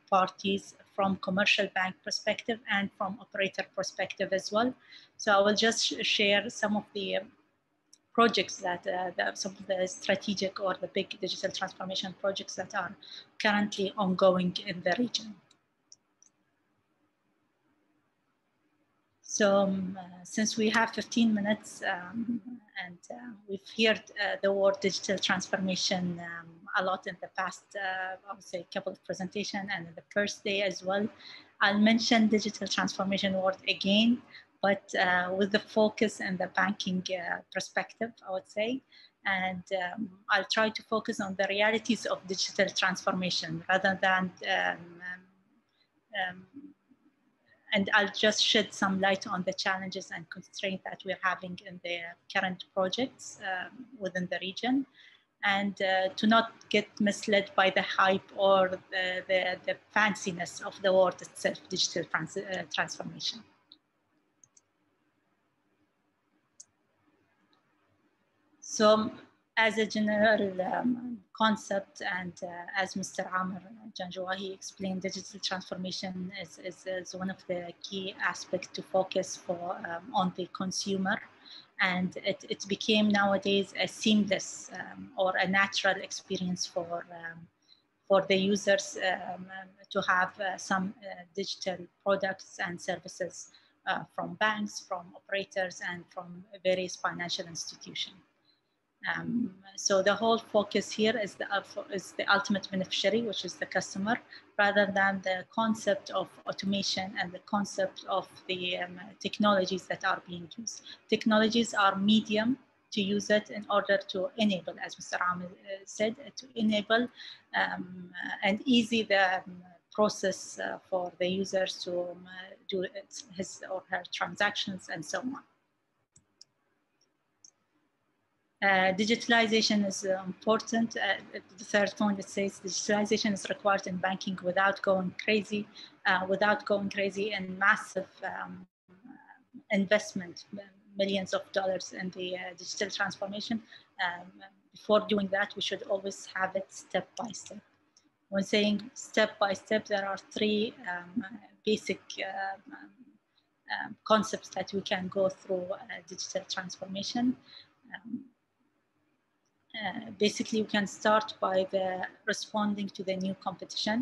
parties from commercial bank perspective and from operator perspective as well. So I will just share some of the projects that some of the strategic or the big digital transformation projects that are currently ongoing in the region. So since we have 15 minutes and we've heard the word digital transformation a lot in the past, I would say, couple of presentations and in the first day as well, I'll mention digital transformation word again, but with the focus and the banking perspective, I would say. And I'll try to focus on the realities of digital transformation rather than, and I'll just shed some light on the challenges and constraints that we're having in the current projects within the region, and to not get misled by the hype or the fanciness of the word itself, digital transformation. So as a general concept, and as Mr. Amr Janjawahi explained, digital transformation is one of the key aspects to focus for on the consumer. And it became nowadays a seamless or a natural experience for the users to have some digital products and services from banks, from operators, and from various financial institutions. So the whole focus here is the ultimate beneficiary, which is the customer, rather than the concept of automation and the concept of the technologies that are being used. Technologies are medium to use it in order to enable, as Mr. Amir said, to enable and easy the process for the users to do his or her transactions and so on. Digitalization is important. The third point, it says digitalization is required in banking without going crazy in massive investment, millions of dollars in the digital transformation. Before doing that, we should always have it step by step. When saying step by step, there are three basic concepts that we can go through digital transformation. Basically, we can start by responding to the new competition.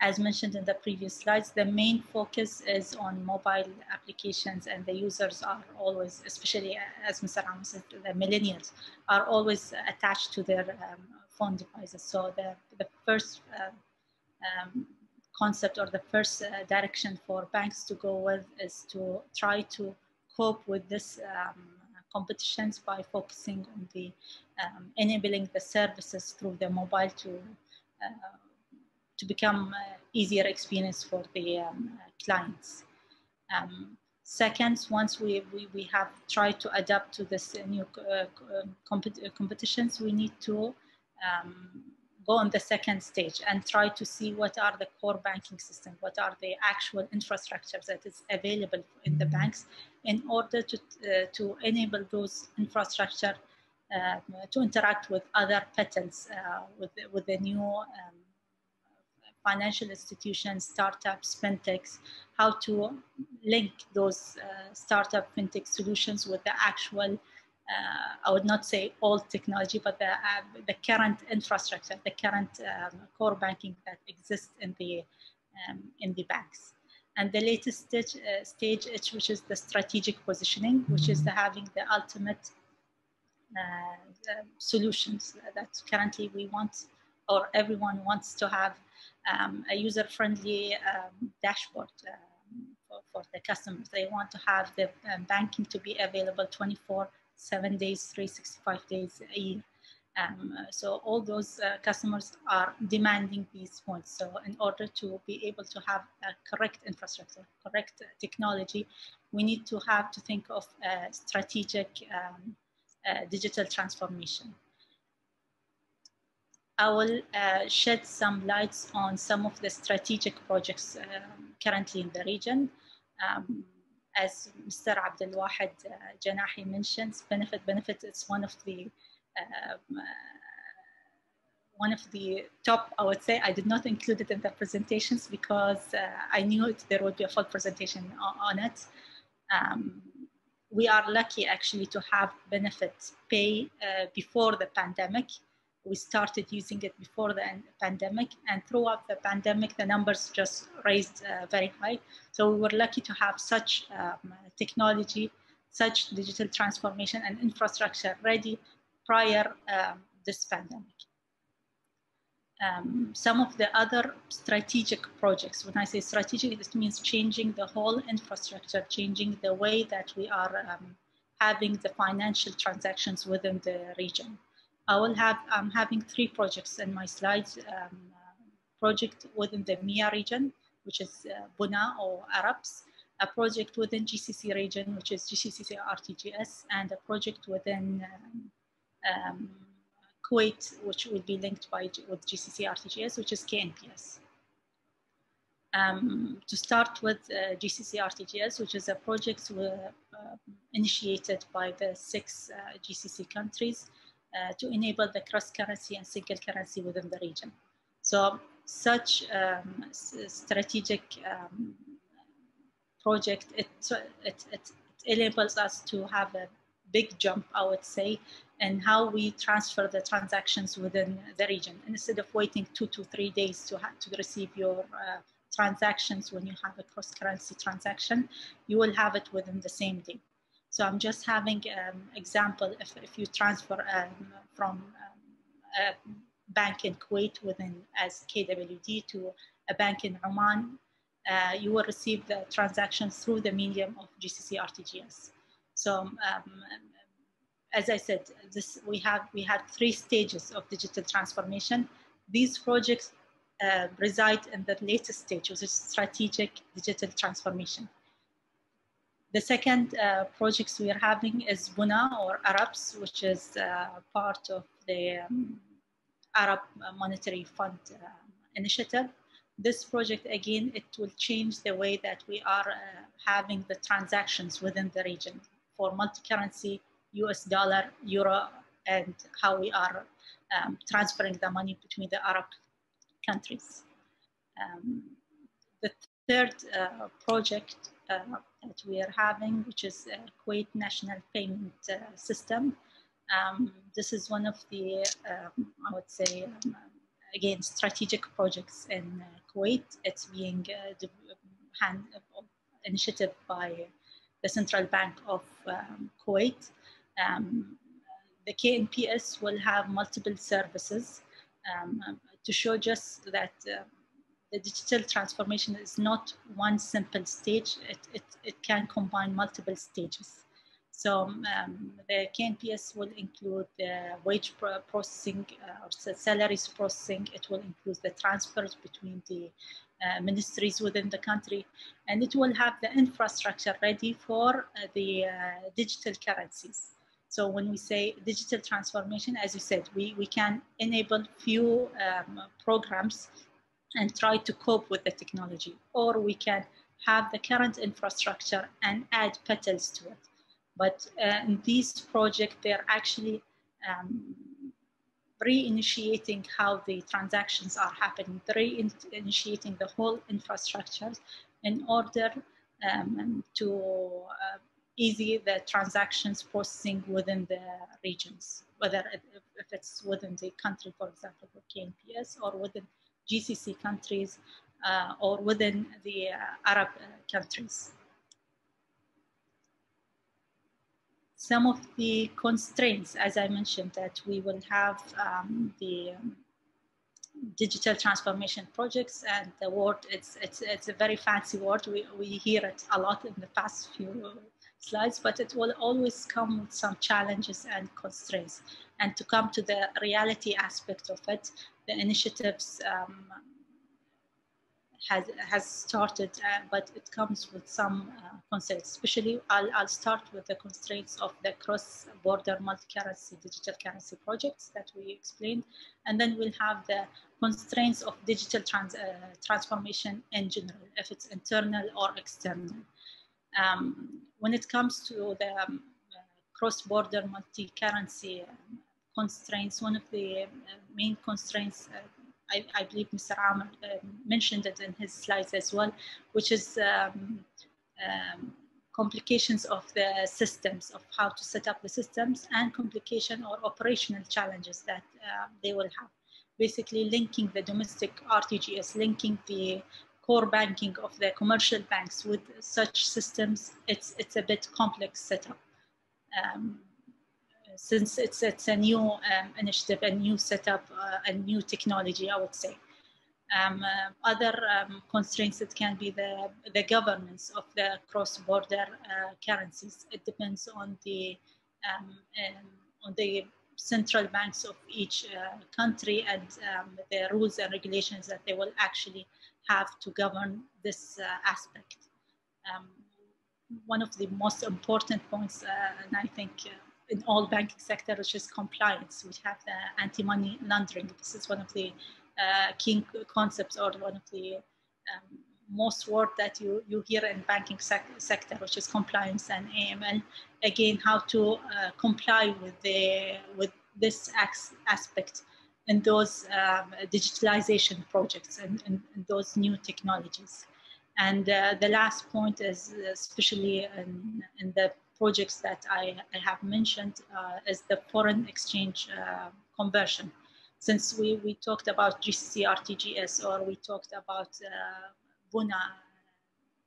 As mentioned in the previous slides, the main focus is on mobile applications, and the users are always, especially as Mr. Amos said, the millennials are always attached to their phone devices. So the first concept or the first direction for banks to go with is to try to cope with this competitions by focusing on the enabling the services through the mobile to become easier experience for the clients. Second, once we have tried to adapt to this new competitions, we need to go on the second stage and try to see what are the core banking system, what are the actual infrastructures that is available in the banks in order to enable those infrastructure to interact with other patents, with the new financial institutions, startups, fintechs, how to link those startup fintech solutions with the actual I would not say old technology, but the current infrastructure, the current core banking that exists in the banks. And the latest stage, which is the strategic positioning, which is having the ultimate solutions that currently we want, or everyone wants to have a user-friendly dashboard for the customers. They want to have the banking to be available 7 days, 365 days a year. So all those customers are demanding these points. So in order to be able to have a correct infrastructure, correct technology, we need to have to think of strategic digital transformation. I will shed some lights on some of the strategic projects currently in the region. As Mr. Abdel Wahid Janahi mentions, benefit is one of the top, I would say. I did not include it in the presentations because I knew there would be a full presentation on it. We are lucky actually to have benefit pay before the pandemic. We started using it before the pandemic, and throughout the pandemic, the numbers just raised very high. So we were lucky to have such technology, such digital transformation and infrastructure ready prior this pandemic. Some of the other strategic projects, when I say strategic, it means changing the whole infrastructure, changing the way that we are having the financial transactions within the region. I'm having 3 projects in my slides. Project within the MEA region, which is Buna or Arabs, a project within GCC region, which is GCC RTGS, and a project within Kuwait, which will be linked with GCC RTGS, which is KNPS. To start with GCC RTGS, which is a project initiated by the 6 GCC countries to enable the cross-currency and single currency within the region. So such strategic project, it enables us to have a big jump, I would say, in how we transfer the transactions within the region. And instead of waiting 2 to 3 days to receive your transactions when you have a cross-currency transaction, you will have it within the same day. So I'm just having example, if you transfer from a bank in Kuwait as KWD to a bank in Oman, you will receive the transactions through the medium of GCC RTGS. So as I said, we had 3 stages of digital transformation. These projects reside in the latest stage, which is strategic digital transformation. The second projects we are having is Buna or Arabs, which is part of the Arab Monetary Fund initiative. This project, again, it will change the way that we are having the transactions within the region for multi-currency, US dollar, euro, and how we are transferring the money between the Arab countries. The third project that we are having, which is Kuwait National Payment System. This is one of the, I would say, again, strategic projects in Kuwait. It's being initiated by the Central Bank of Kuwait. The KNPS will have multiple services to show just that the digital transformation is not one simple stage. It can combine multiple stages. So the KNPS will include the wage processing or salaries processing. It will include the transfers between the ministries within the country, and it will have the infrastructure ready for the digital currencies. So when we say digital transformation, as you said, we can enable few programs and try to cope with the technology, or we can have the current infrastructure and add petals to it. But in these projects, they're actually reinitiating how the transactions are happening, reinitiating the whole infrastructure in order to easy the transactions processing within the regions, whether if it's within the country, for example, with KNPS, or within GCC countries, or within the Arab countries. Some of the constraints, as I mentioned, that we will have the digital transformation projects, and the word, it's a very fancy word. We hear it a lot in the past few slides, but it will always come with some challenges and constraints. And to come to the reality aspect of it, the initiatives has started, but it comes with some constraints. Especially, I'll start with the constraints of the cross-border multi-currency digital currency projects that we explained, and then we'll have the constraints of digital transformation in general, if it's internal or external. When it comes to the cross-border multi-currency constraints, one of the main constraints, I believe Mr. Amr mentioned it in his slides as well, which is complications of the systems, of how to set up the systems, and complication or operational challenges that they will have. Basically linking the domestic RTGS, linking the core banking of the commercial banks with such systems, it's a bit complex setup. Since it's a new initiative, a new setup, a new technology, I would say. Other constraints, it can be the governance of the cross-border currencies. It depends on the central banks of each country, and the rules and regulations that they will actually have to govern this aspect. One of the most important points, and I think in all banking sector, which is compliance. We have the anti-money laundering. This is one of the key concepts, or one of the most word that you hear in banking sector, which is compliance and AML. Again, how to comply with this aspect in those digitalization projects and those new technologies. And the last point is, especially in the projects that I have mentioned, is the foreign exchange conversion. Since we talked about GCC RTGS, or we talked about Buna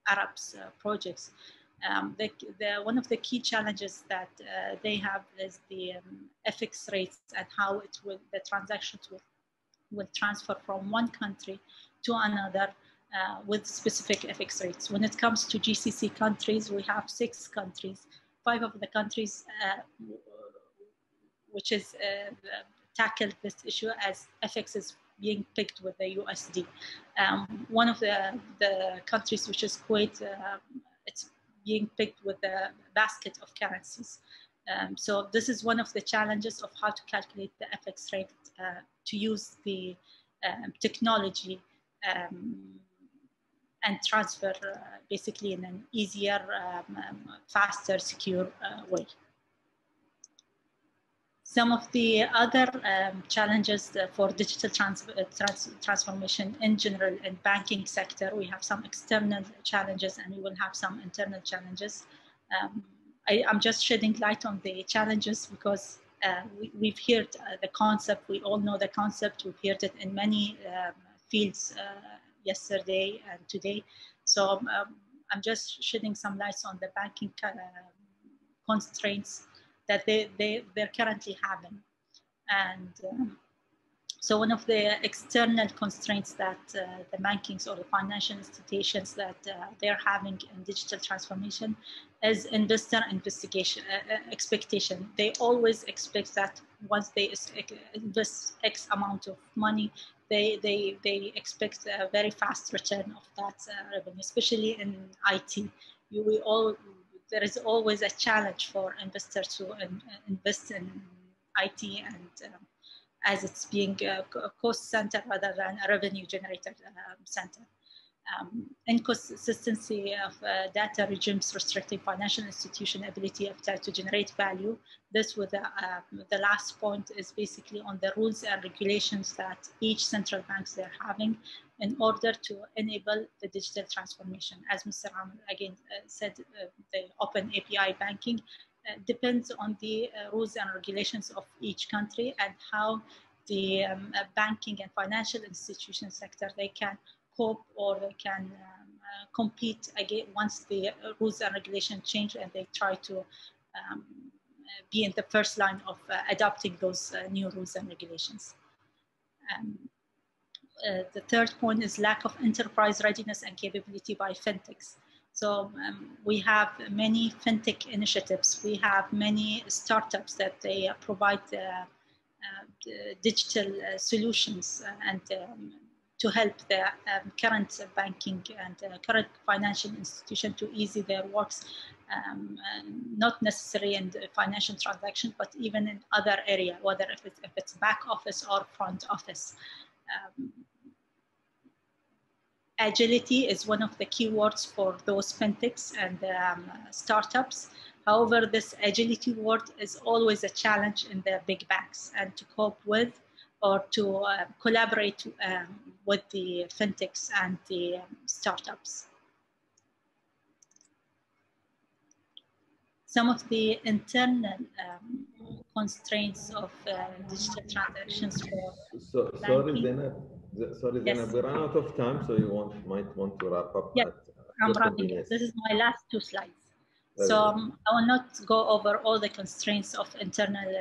Arabs projects, one of the key challenges that they have is the FX rates, and how the transactions will transfer from one country to another with specific FX rates. When it comes to GCC countries, we have 6 countries. 5 of the countries which is tackled this issue as FX is being picked with the USD. One of the countries, which is Kuwait, it's being picked with a basket of currencies. So this is one of the challenges of how to calculate the FX rate, to use the technology and transfer basically in an easier, faster, secure way. Some of the other challenges for digital transformation in general in banking sector, we have some external challenges and we will have some internal challenges. I'm just shedding light on the challenges because we've heard the concept, we all know the concept, we've heard it in many fields yesterday and today. So I'm just shedding some lights on the banking constraints that they're currently having. And so one of the external constraints that the bankings or the financial institutions that they're having in digital transformation is investor expectation. They always expect that once they invest X amount of money, they expect a very fast return of that revenue, especially in IT. There is always a challenge for investors to invest in IT and as it's being a cost center rather than a revenue generator center. Inconsistency of data regimes restricting financial institution ability to generate value. This with the last point is basically on the rules and regulations that each central banks they're having in order to enable the digital transformation. As Mr. Amr again said, the open API banking depends on the rules and regulations of each country and how the banking and financial institution sector, they can cope or they can compete again once the rules and regulations change and they try to be in the first line of adopting those new rules and regulations. The third point is lack of enterprise readiness and capability by fintechs. So we have many fintech initiatives. We have many startups that they provide digital solutions and to help the current banking and current financial institution to ease their works, not necessarily in the financial transaction, but even in other area, whether if it's back office or front office. Agility is one of the keywords for those fintechs and startups. However, this agility word is always a challenge in the big banks and to cope with or to collaborate with the fintechs and the startups. Some of the internal constraints of digital transactions for sorry, Zainab, we ran out of time, so you might want to wrap up. Yes, I'm wrapping up. This is my last 2 slides. So I will not go over all the constraints of internal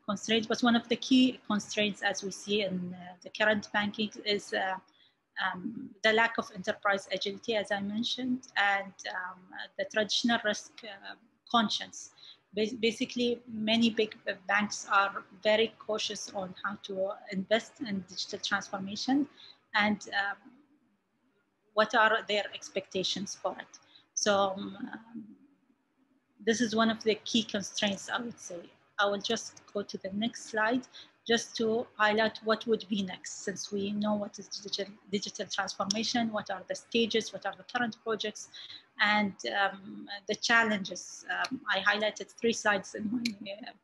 constraints, but one of the key constraints as we see in the current banking is the lack of enterprise agility, as I mentioned, and the traditional risk conscience. Basically, many big banks are very cautious on how to invest in digital transformation and what are their expectations for it. So this is one of the key constraints, I would say. I will just go to the next slide just to highlight what would be next, since we know what is digital transformation, what are the stages, what are the current projects, and the challenges. I highlighted 3 slides in my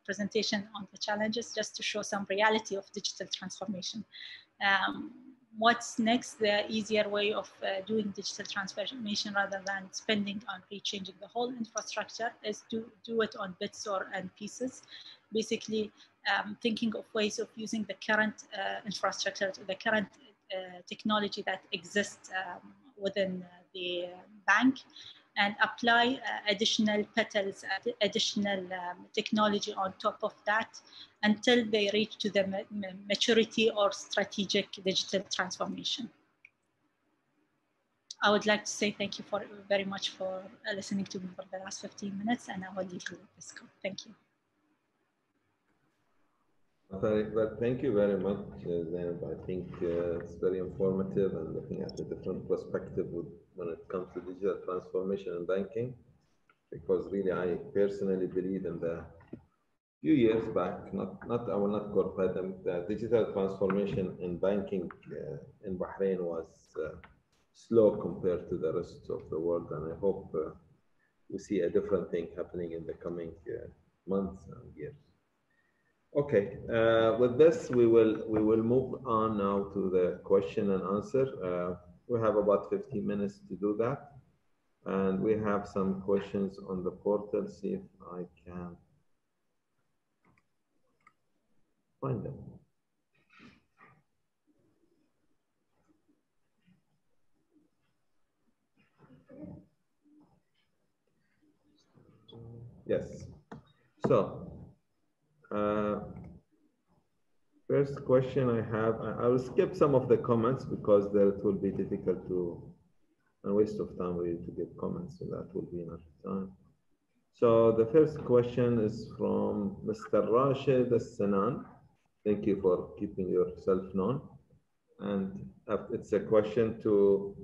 presentation on the challenges just to show some reality of digital transformation. What's next? The easier way of doing digital transformation rather than spending on rechanging the whole infrastructure is to do it on bits and pieces. Basically, thinking of ways of using the current infrastructure, the current technology that exists within the bank, and apply additional petals, additional technology on top of that until they reach to the maturity or strategic digital transformation. I would like to say thank you very much for listening to me for the last 15 minutes, and I will leave you with this call. Thank you. Thank you very much, Zainab. I think it's very informative and looking at a different perspective when it comes to digital transformation in banking, because really I personally believe in the few years back, I will not qualify them, the digital transformation in banking in Bahrain was slow compared to the rest of the world, and I hope we see a different thing happening in the coming months and years. Okay, with this, we will move on now to the question and answer. We have about 15 minutes to do that. And we have some questions on the portal. See if I can find them. Yes. So, first question I have, I will skip some of the comments because it will be difficult to, a waste of time really to get comments, so that will be enough time. So the first question is from Mr. Rashid Al-Sanan. Thank you for keeping yourself known. And it's a question to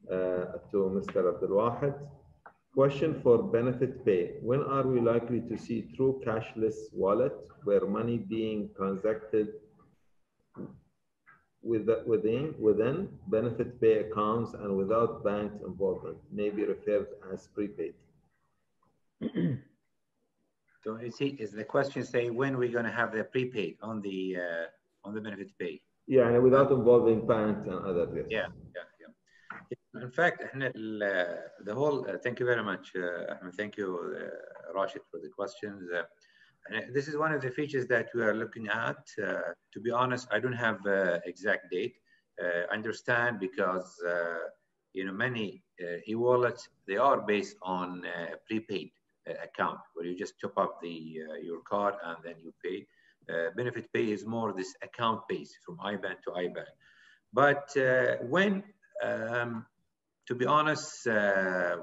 Mr. Abdul Wahid. Question for benefit pay. When are we likely to see true cashless wallet where money being transacted within benefit pay accounts and without bank involvement, maybe referred as prepaid? So is the question say when we're going to have the prepaid on the benefit pay? Yeah, and without involving banks and other risks. Yeah. In fact, the whole, thank you very much, Ahmed. Thank you, Rashid, for the questions. This is one of the features that we are looking at. To be honest, I don't have exact date. Understand because many e-wallets, they are based on prepaid account where you just top up your card and then you pay. Benefit pay is more this account based from IBAN to IBAN. But to be honest, I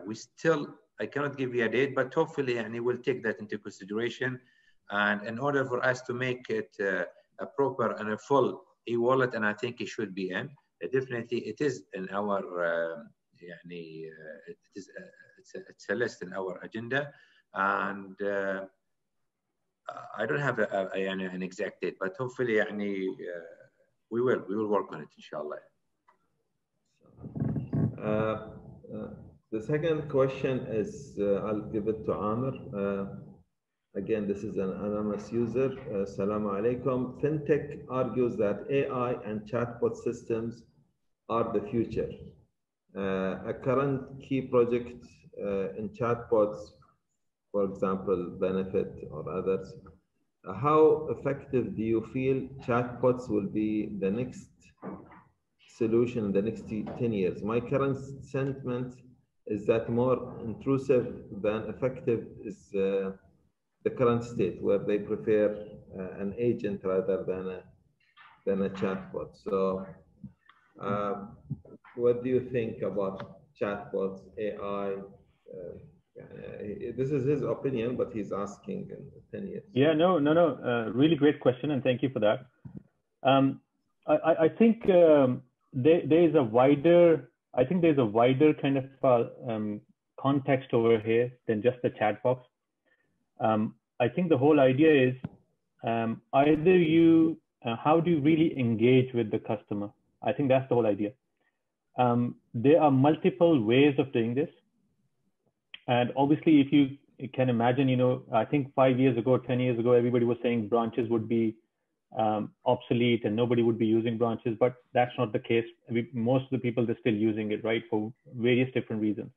cannot give you a date, but hopefully, and we'll take that into consideration. And in order for us to make it a proper and a full e-wallet, and I think it should be in, definitely it is in our, it's a list in our agenda. And I don't have an exact date, but hopefully, we will work on it, inshallah. The second question is, I'll give it to Amr. Again, this is an anonymous user. Assalamu alaikum. FinTech argues that AI and chatbot systems are the future. A current key project in chatbots, for example, Benefit or others, how effective do you feel chatbots will be the next solution in the next 10 years? My current sentiment is that more intrusive than effective is the current state, where they prefer an agent rather than a chatbot. So what do you think about chatbots, AI? This is his opinion, but he's asking in 10 years. Yeah, no. Really great question, and thank you for that. I think there's a wider kind of context over here than just the chat box. I think the whole idea is either you, how do you really engage with the customer? I think that's the whole idea. There are multiple ways of doing this. And obviously, if you can imagine, I think 5 years ago, 10 years ago, everybody was saying branches would be obsolete and nobody would be using branches, but that's not the case. Most of the people, they're still using it, right, for various different reasons.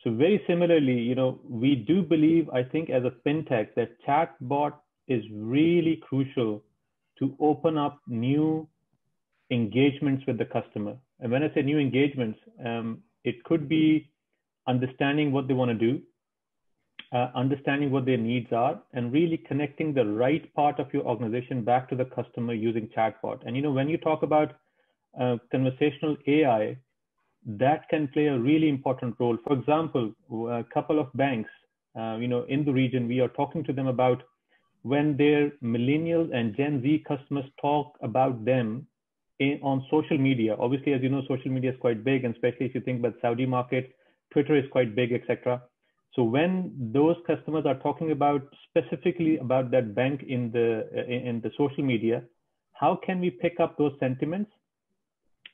So very similarly, we do believe, I think as a fintech, that chatbot is really crucial to open up new engagements with the customer. And when I say new engagements, it could be understanding what they want to do, understanding what their needs are, and really connecting the right part of your organization back to the customer using chatbot. And when you talk about conversational AI, that can play a really important role. For example, a couple of banks, in the region, we are talking to them about when their millennials and Gen Z customers talk about them on social media. Obviously, as you know, social media is quite big, and especially if you think about Saudi market, Twitter is quite big, etc. So when those customers are talking about specifically about that bank in the social media, how can we pick up those sentiments?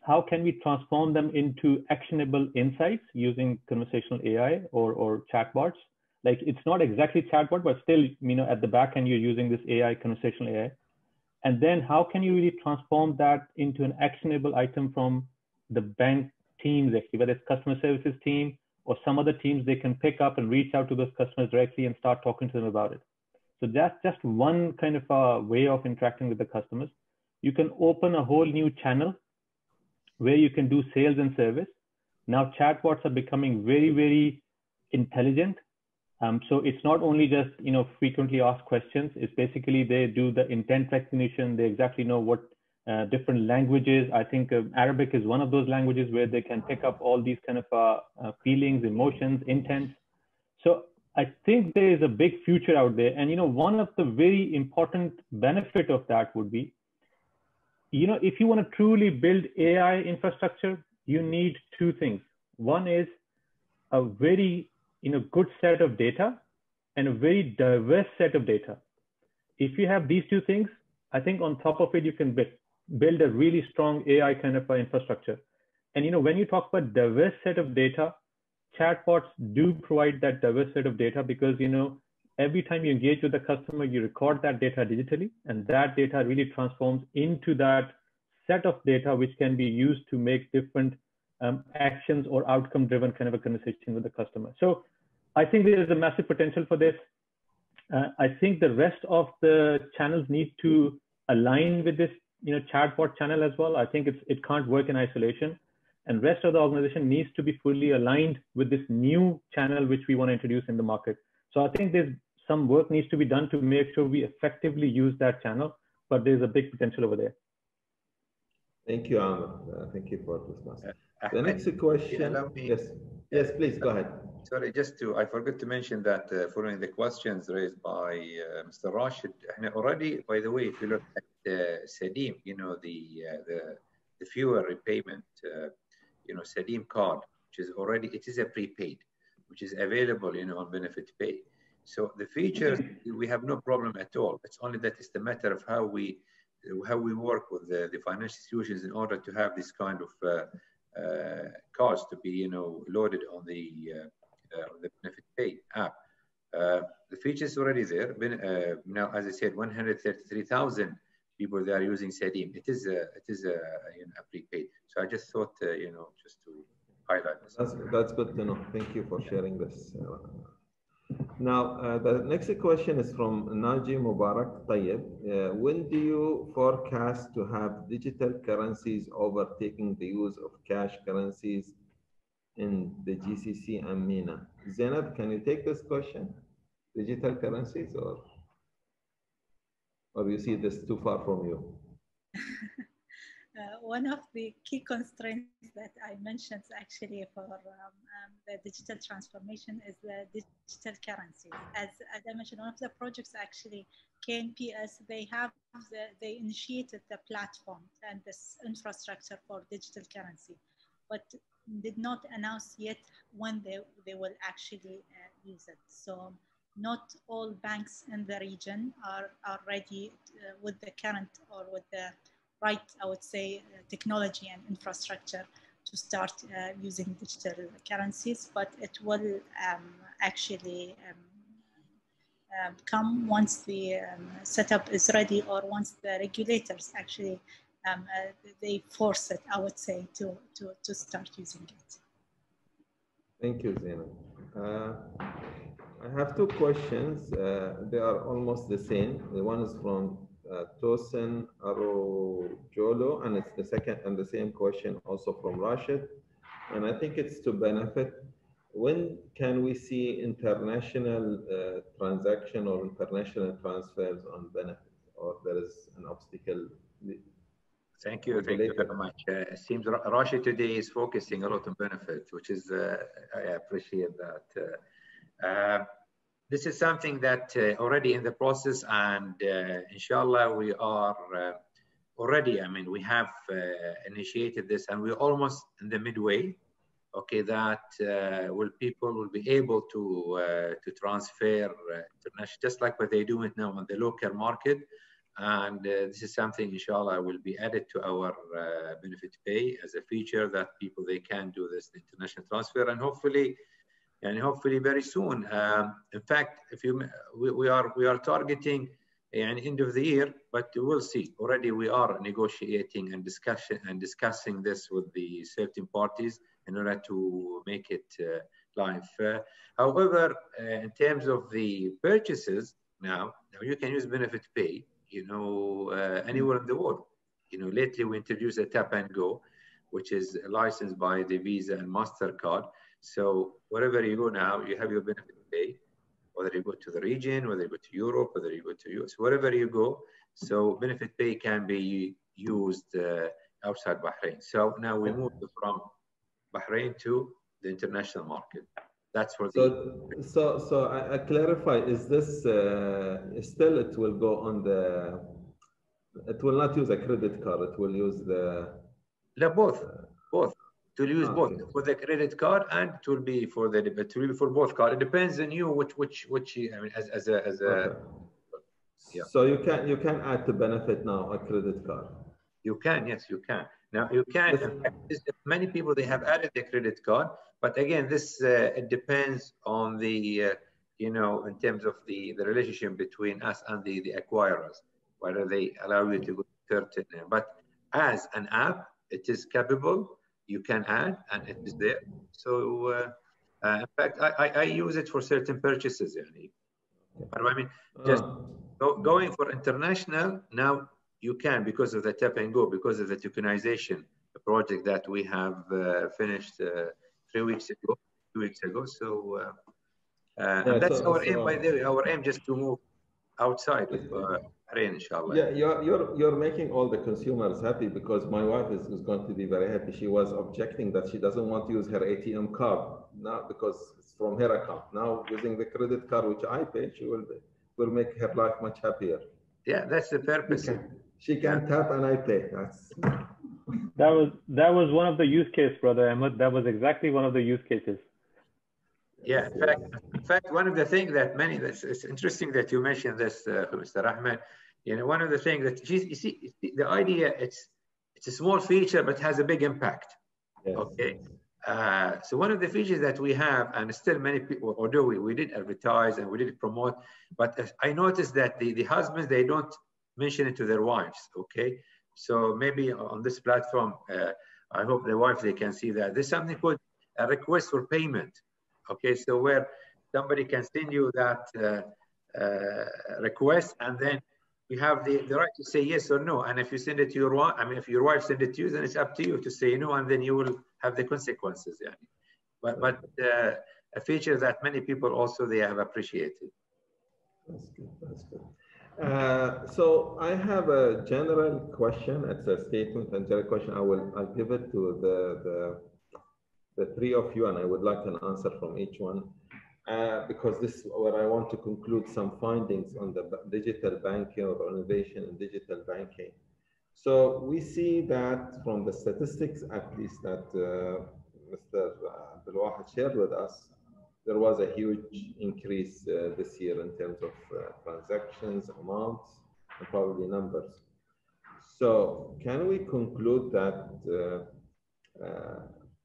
How can we transform them into actionable insights using conversational AI or chatbots? Like it's not exactly chatbot, but still, at the back end, you're using this AI, conversational AI. And then how can you really transform that into an actionable item from the bank teams, actually, whether it's customer services team or some other teams, they can pick up and reach out to those customers directly and start talking to them about it. So that's just one kind of a way of interacting with the customers. You can open a whole new channel where you can do sales and service. Now chatbots are becoming very, very intelligent. So it's not only just, frequently asked questions. It's basically they do the intent recognition. They exactly know what different languages. I think Arabic is one of those languages where they can pick up all these kind of feelings, emotions, intents. So I think there is a big future out there. And, one of the very important benefit of that would be, if you want to truly build AI infrastructure, you need two things. One is a very good set of data and a very diverse set of data. If you have these two things, I think on top of it, you can build a really strong AI kind of infrastructure. And when you talk about diverse set of data, chatbots do provide that diverse set of data because every time you engage with the customer, you record that data digitally, and that data really transforms into that set of data which can be used to make different actions or outcome-driven kind of a conversation with the customer. So I think there is a massive potential for this. I think the rest of the channels need to align with this, chatbot channel as well. I think it can't work in isolation, and rest of the organization needs to be fully aligned with this new channel which we want to introduce in the market. So I think there's some work needs to be done to make sure we effectively use that channel, but there's a big potential over there. Thank you, Amr. Thank you for this. The next question. Yes, please go ahead. Sorry, I forgot to mention that following the questions raised by Mr. Rashid, already, by the way, if you look at Sadim, the fuel repayment, Sadim card, which is already, it is a prepaid, which is available, on Benefit Pay. So the features, we have no problem at all. It's only that it's the matter of how we work with the financial institutions in order to have this kind of cards to be, loaded on the Benefit Pay app. The features already there. Now, as I said, 133,000 people that are using Sadim. It is a prepaid. So I just thought, just to highlight this. That's good to know. Thank you for sharing this. Now, the next question is from Naji Mubarak Tayyib. When do you forecast to have digital currencies overtaking the use of cash currencies in the GCC and MENA? Zainab, can you take this question? Digital currencies, or you see this too far from you? One of the key constraints that I mentioned actually for the digital transformation is the digital currency. As I mentioned, one of the projects actually, KNPS, they initiated the platform and this infrastructure for digital currency, but did not announce yet when they will actually use it. So not all banks in the region are ready with the current or with the right, I would say, technology and infrastructure to start using digital currencies, but it will actually come once the setup is ready, or once the regulators actually they force it, I would say, to start using it. Thank you, Zainab. I have two questions. They are almost the same. The one is from Tosin Arojolo, and it's the same question also from Rashid. And I think it's to benefit. When can we see international transaction or international transfers on benefit, or there is an obstacle? Thank you very much. It seems Rashid today is focusing a lot on benefit, which is, I appreciate that. This is something that already in the process, and inshallah we are already, we have initiated this, and we're almost in the midway. Okay, that people will be able to transfer international, just like what they do it now on the local market. And this is something, inshallah, will be added to our Benefit Pay as a feature that they can do this international transfer. And hopefully, and hopefully very soon. In fact, if we are targeting an end of the year, but we'll see. Already we are negotiating and discussing this with the certain parties in order to make it live. However, in terms of the purchases, now you can use benefit pay, anywhere in the world. Lately we introduced a tap and go, which is licensed by the Visa and MasterCard. So wherever you go now, you have your benefit pay, whether you go to the region, whether you go to Europe, whether you go to US, wherever you go. So benefit pay can be used outside Bahrain. So now we moved from Bahrain to the international market. That's for So I clarify, is this still it will go on it will not use a credit card, it will use both. To use both for the credit card, and it will be for both card. It depends on you which I mean as a okay. Yeah. So you can add to benefit now a credit card. You can, yes, you can. Now you can. In fact, many people they have added the credit card, but again, this it depends on the in terms of the relationship between us and the acquirers, whether they allow you to go certain. But as an app, it is capable. You can add, and it is there. So, in fact, I use it for certain purchases. But I mean, just going for international now, you can, because of the tap and go, because of the tokenization project that we have finished 2 weeks ago. So, and that's our aim. By the way, our aim just to move outside of Bahrain, inshallah. Yeah, you're making all the consumers happy, because my wife is going to be very happy. She was objecting that she doesn't want to use her ATM card now because it's from her account. Now using the credit card which I pay, she will make her life much happier. Yeah, that's the purpose. She can tap and I pay. That was one of the use cases, Brother Ahmed. That was exactly one of the use cases. Yeah, in fact, one of the things that it's interesting that you mentioned this, Mr. Ahmed. One of the things that you see, the idea, it's a small feature, but has a big impact. Yes. Okay. So one of the features that we have, and still many people, although we did advertise and we did promote, but I noticed that the husbands, they don't mention it to their wives. Okay. So maybe on this platform, I hope the wife, they can see that there's something called a request for payment. Okay, so where somebody can send you that request, and then you have the right to say yes or no. And if you send it to your wife, if your wife sends it to you, then it's up to you to say no, and then you will have the consequences. But a feature that many people also they have appreciated. That's good. That's good. So I have a general question. It's a statement and general question. I'll give it to the three of you, and I would like an answer from each one, because this is where I want to conclude some findings on the digital banking or innovation in digital banking. So we see that from the statistics, at least that Mr. Abdelwahid shared with us, there was a huge increase this year in terms of transactions, amounts, and probably numbers. So can we conclude that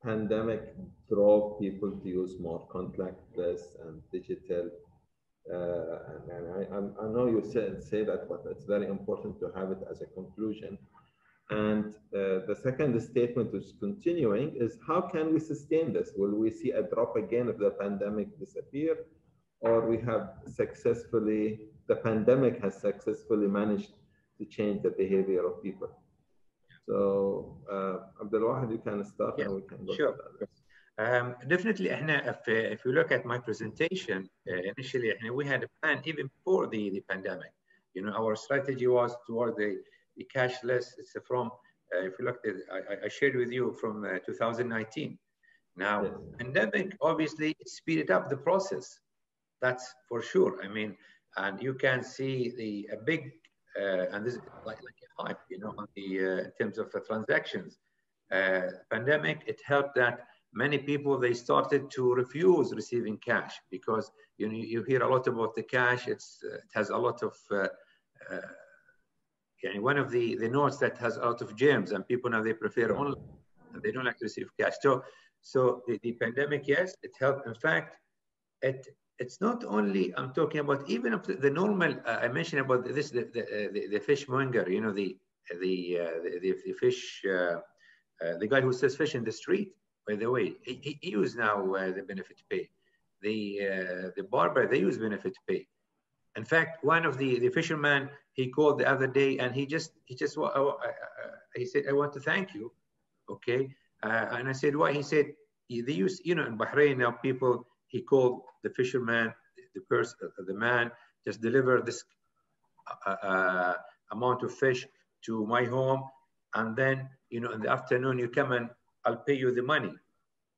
pandemic drove people to use more contactless and digital? And I know you say that, but it's very important to have it as a conclusion. And the second statement, which is continuing, is how can we sustain this? Will we see a drop again if the pandemic disappears, or we have the pandemic has successfully managed to change the behavior of people? So, Abdelwahid, you can start, and we can go. Sure. Definitely, if you look at my presentation, initially we had a plan even before the pandemic. Our strategy was toward the cashless. It's from, if you look at, I shared with you from 2019. Now, yes. Pandemic obviously speeded up the process. That's for sure. And you can see a big, and this is like a hype, on in terms of the transactions. Pandemic, it helped that many people, they started to refuse receiving cash, because you hear a lot about the cash. It has a lot of one of the notes that has a lot of germs, and people now they prefer online and they don't like to receive cash. So the pandemic, yes, it helped. In fact, it's not only I'm talking about, even of the normal. I mentioned about this the fishmonger, you know, the fish, the guy who sells fish in the street. By the way, he use now the benefit pay. The barber, they use benefit pay. In fact, one of the fishermen, he called the other day and he said, I want to thank you. Okay. And I said, why? He said, they use, you know, in Bahrain now people, he called the fisherman, the man, just deliver this amount of fish to my home. And then, you know, in the afternoon you come and I'll pay you the money.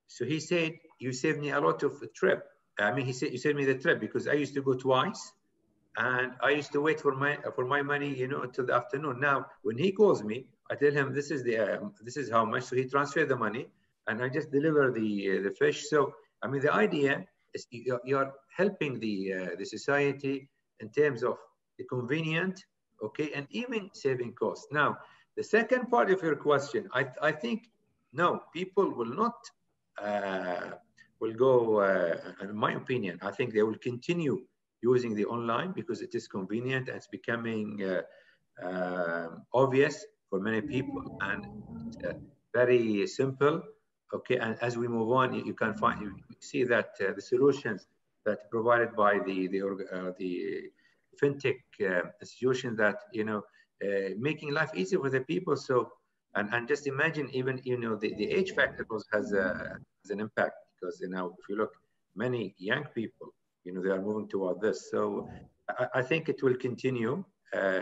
So he said, you saved me a lot of a trip. I mean, he said, you saved me the trip because I used to go twice and I used to wait for my money, you know, until the afternoon. Now, when he calls me, I tell him this is how much. So he transferred the money and I just deliver the fish. So, I mean, the idea is you're helping the society in terms of the convenient, okay, and even saving costs. Now, the second part of your question, I think, no, people will not, will go, in my opinion, I think they will continue using the online because it is convenient and it's becoming obvious for many people and very simple. Okay, and as we move on, you can find, you see that the solutions that provided by the fintech institution that, you know, making life easier for the people. So, and just imagine even, you know, the age factor has an impact because, you know, if you look, many young people, you know, they are moving toward this. So I think it will continue.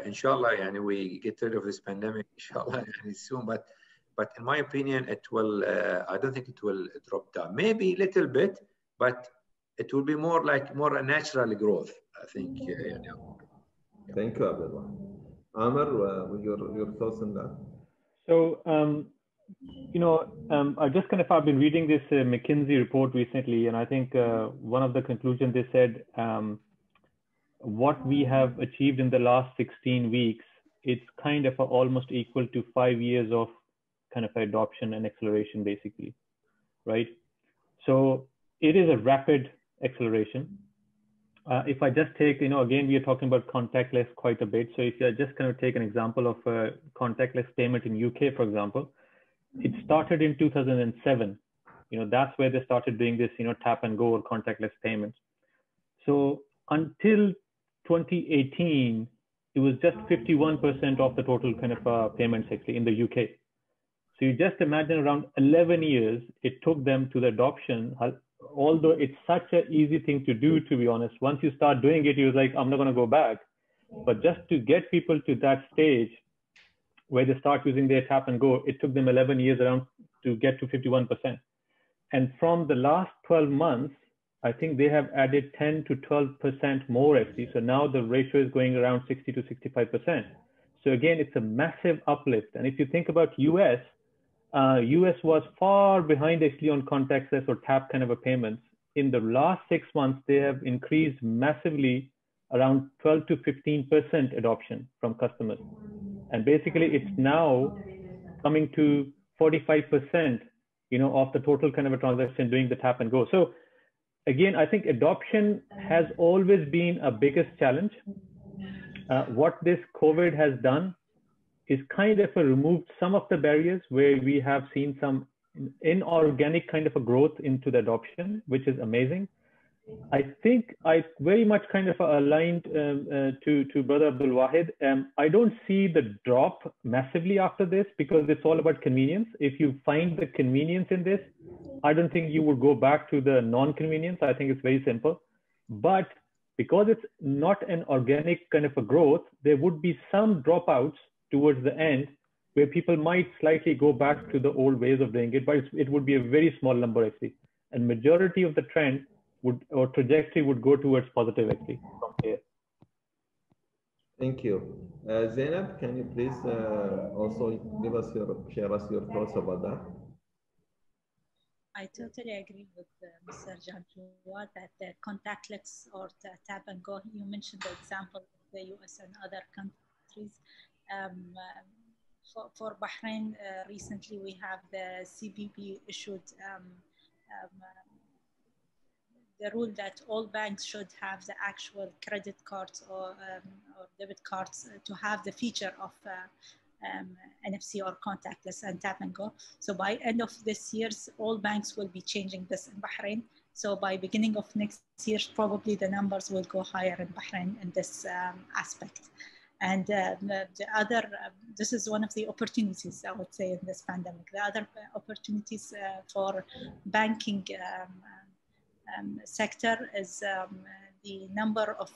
Inshallah, and we get rid of this pandemic, inshallah, soon. But in my opinion, it will. I don't think it will drop down. Maybe a little bit, but it will be more like a natural growth. I think. You know. Thank you, Abdullah. Amr, your thoughts on that? So, you know, I just kind of, I've been reading this McKinsey report recently, and I think one of the conclusions they said, what we have achieved in the last 16 weeks, it's kind of almost equal to 5 years of kind of adoption and acceleration, basically, right? So it is a rapid acceleration. If I just take, you know, again, we are talking about contactless quite a bit. So if I just kind of take an example of a contactless payment in UK, for example, it started in 2007. You know, that's where they started doing this, you know, tap and go or contactless payments. So until 2018, it was just 51% of the total kind of payments actually in the UK. So you just imagine around 11 years it took them to the adoption, although it's such an easy thing to do, to be honest. Once you start doing it, you're like, I'm not going to go back. But just to get people to that stage where they start using their tap and go, it took them 11 years around to get to 51%. And from the last 12 months, I think they have added 10 to 12% more actually. So now the ratio is going around 60 to 65%. So again, it's a massive uplift. And if you think about US was far behind actually on contactless or tap kind of a payments. In the last 6 months, they have increased massively, around 12 to 15% adoption from customers. And basically it's now coming to 45%, you know, of the total kind of a transaction doing the tap and go. So again, I think adoption has always been a biggest challenge. What this COVID has done is kind of removed some of the barriers where we have seen some inorganic kind of a growth into the adoption, which is amazing. I think I very much kind of aligned to Brother Abdul Wahid. I don't see the drop massively after this because it's all about convenience. If you find the convenience in this, I don't think you would go back to the non-convenience. I think it's very simple. But because it's not an organic kind of a growth, there would be some dropouts towards the end where people might slightly go back to the old ways of doing it, but it would be a very small number actually. And majority of the trend or trajectory would go towards positive actually from here. Thank you. Zainab, can you please also share us your thoughts about that? I totally agree with Mr. Janjua that the contactless or tap and go, you mentioned the example of the US and other countries. For Bahrain, recently we have the CBP issued the rule that all banks should have the actual credit cards or debit cards to have the feature of NFC or contactless and tap and go. So by end of this year, all banks will be changing this in Bahrain. So by beginning of next year, probably the numbers will go higher in Bahrain in this aspect. And the other, this is one of the opportunities, I would say, in this pandemic. The other opportunities for banking sector is the number of,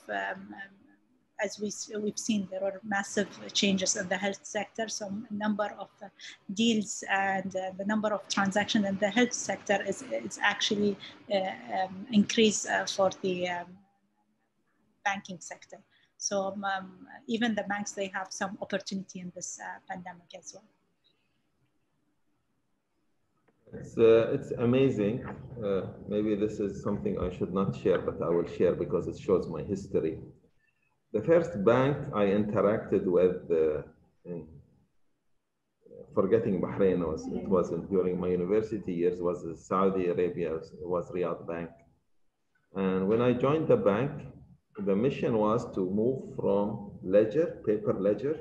as we've seen, there are massive changes in the health sector. So number of deals and the number of transactions in the health sector is actually increased for the banking sector. So even the banks, they have some opportunity in this pandemic as well. It's amazing. Maybe this is something I should not share, but I will share because it shows my history. The first bank I interacted with, forgetting Bahrain, during my university years, was Saudi Arabia, it was Riyadh Bank. And when I joined the bank, the mission was to move from ledger, paper ledger,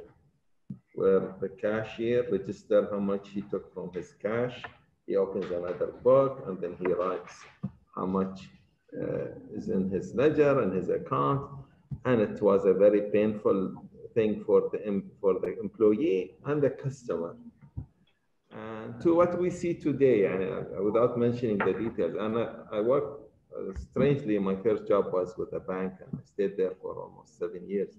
where the cashier registers how much he took from his cash. He opens another book and then he writes how much is in his ledger and his account. And it was a very painful thing for the employee and the customer. And to what we see today, without mentioning the details, and I worked, strangely, my first job was with a bank and I stayed there for almost 7 years.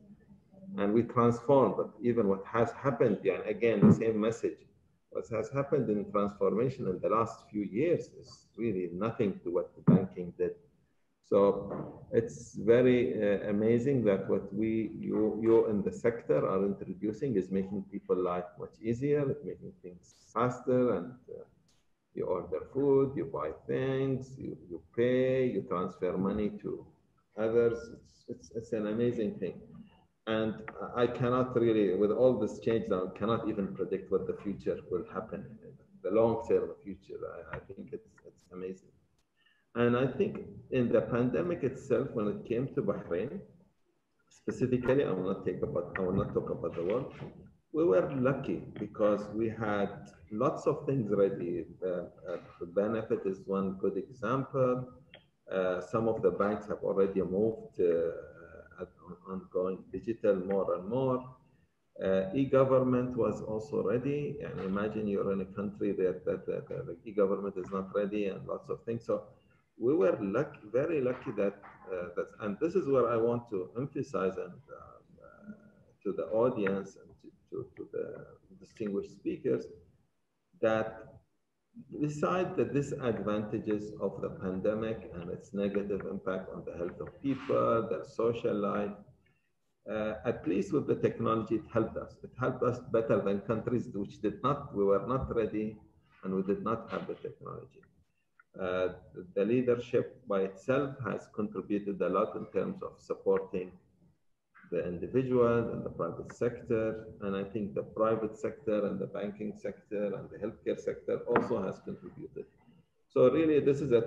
And we transformed, but even what has happened, and again, the same message, what has happened in transformation in the last few years is really nothing to what the banking did. So it's very amazing that what you in the sector are introducing is making people's life much easier, it's making things faster, and you order food, you buy things, you pay, you transfer money to others. It's an amazing thing. And I cannot really, with all this change now, cannot even predict what the future will happen, the long-term future. I think it's amazing. And I think in the pandemic itself, when it came to Bahrain, specifically, I will not talk about the world. We were lucky because we had lots of things ready. The benefit is one good example. Some of the banks have already moved on going digital more and more. E-government was also ready. And imagine you're in a country that the e-government is not ready and lots of things. So we were lucky, very lucky that, and this is where I want to emphasize and to the audience and to the distinguished speakers, that beside the disadvantages of the pandemic and its negative impact on the health of people, their social life, at least with the technology, it helped us. It helped us better than countries which we were not ready and we did not have the technology. The leadership by itself has contributed a lot in terms of supporting the individual and the private sector. And I think the private sector and the banking sector and the healthcare sector also has contributed. So really, this is the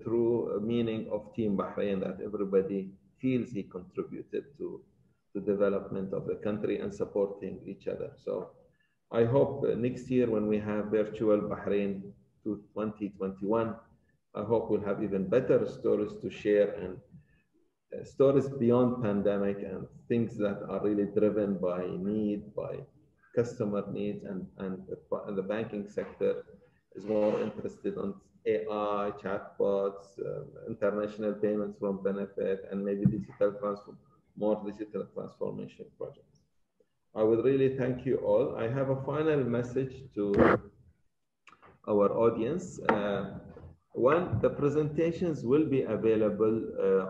true meaning of Team Bahrain, that everybody feels he contributed to the development of the country and supporting each other. So I hope next year when we have virtual Bahrain 2021, I hope we'll have even better stories to share, and stories beyond pandemic and things that are really driven by need, by customer needs, and the banking sector is more interested on AI, chatbots, international payments from benefit, and maybe more digital transformation projects. I would really thank you all. I have a final message to our audience. One, the presentations will be available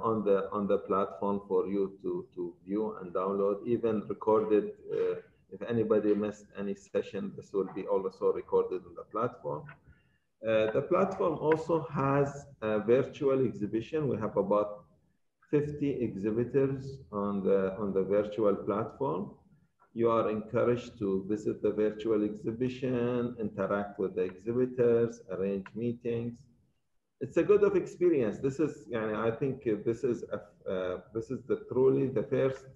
on the platform for you to view and download, even recorded. If anybody missed any session, this will be also recorded on the platform. The platform also has a virtual exhibition. We have about 50 exhibitors on the virtual platform. You are encouraged to visit the virtual exhibition, interact with the exhibitors, arrange meetings. it's a good of experience. This is, I think this is truly the first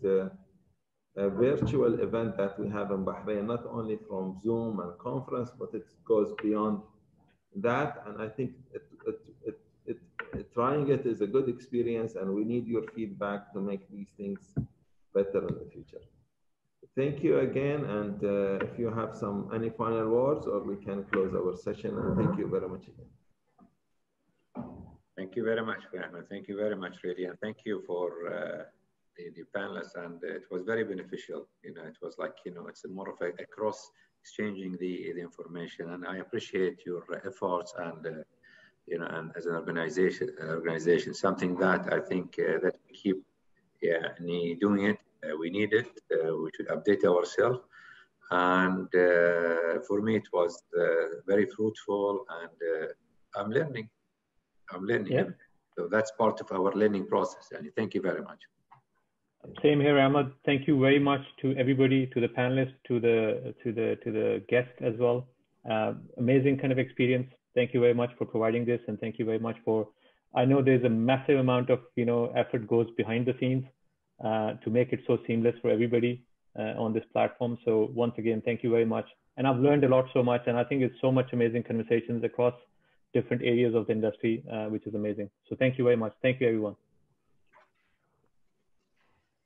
virtual event that we have in Bahrain, not only from Zoom and conference, but it goes beyond that. And I think trying it is a good experience, and we need your feedback to make these things better in the future. Thank you again, and if you have any final words, or we can close our session. And thank you very much again. Thank you very much, Ahmed. Thank you very much, really, and thank you for the panelists. And it was very beneficial. You know, it was like, you know, it's more of a cross exchanging the information, and I appreciate your efforts and you know, and as an organization, something that I think that we keep doing it. We need it. We should update ourselves. And for me, it was very fruitful, and I'm learning. Yeah. So that's part of our learning process. And thank you very much. Same here, Ahmed. Thank you very much to everybody, to the panelists, to the guest as well. Amazing kind of experience. Thank you very much for providing this, and thank you very much for. I know there's a massive amount of effort goes behind the scenes to make it so seamless for everybody on this platform. So once again, thank you very much. And I've learned a lot so much, and I think it's so much amazing conversations across different areas of the industry, which is amazing. So thank you very much. Thank you, everyone.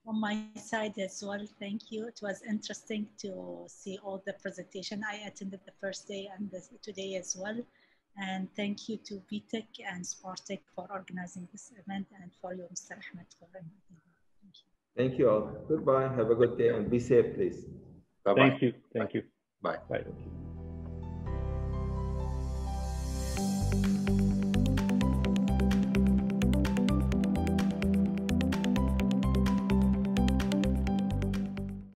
On my side as well, thank you. It was interesting to see all the presentation. I attended the first day and today as well. And thank you to BTEC and Spartec for organizing this event, and for you, Mr. Ahmed, for inviting me. Thank you. Thank you all. Goodbye. Have a good day, and be safe, please. Bye-bye. Thank you. Thank you. Bye. Bye.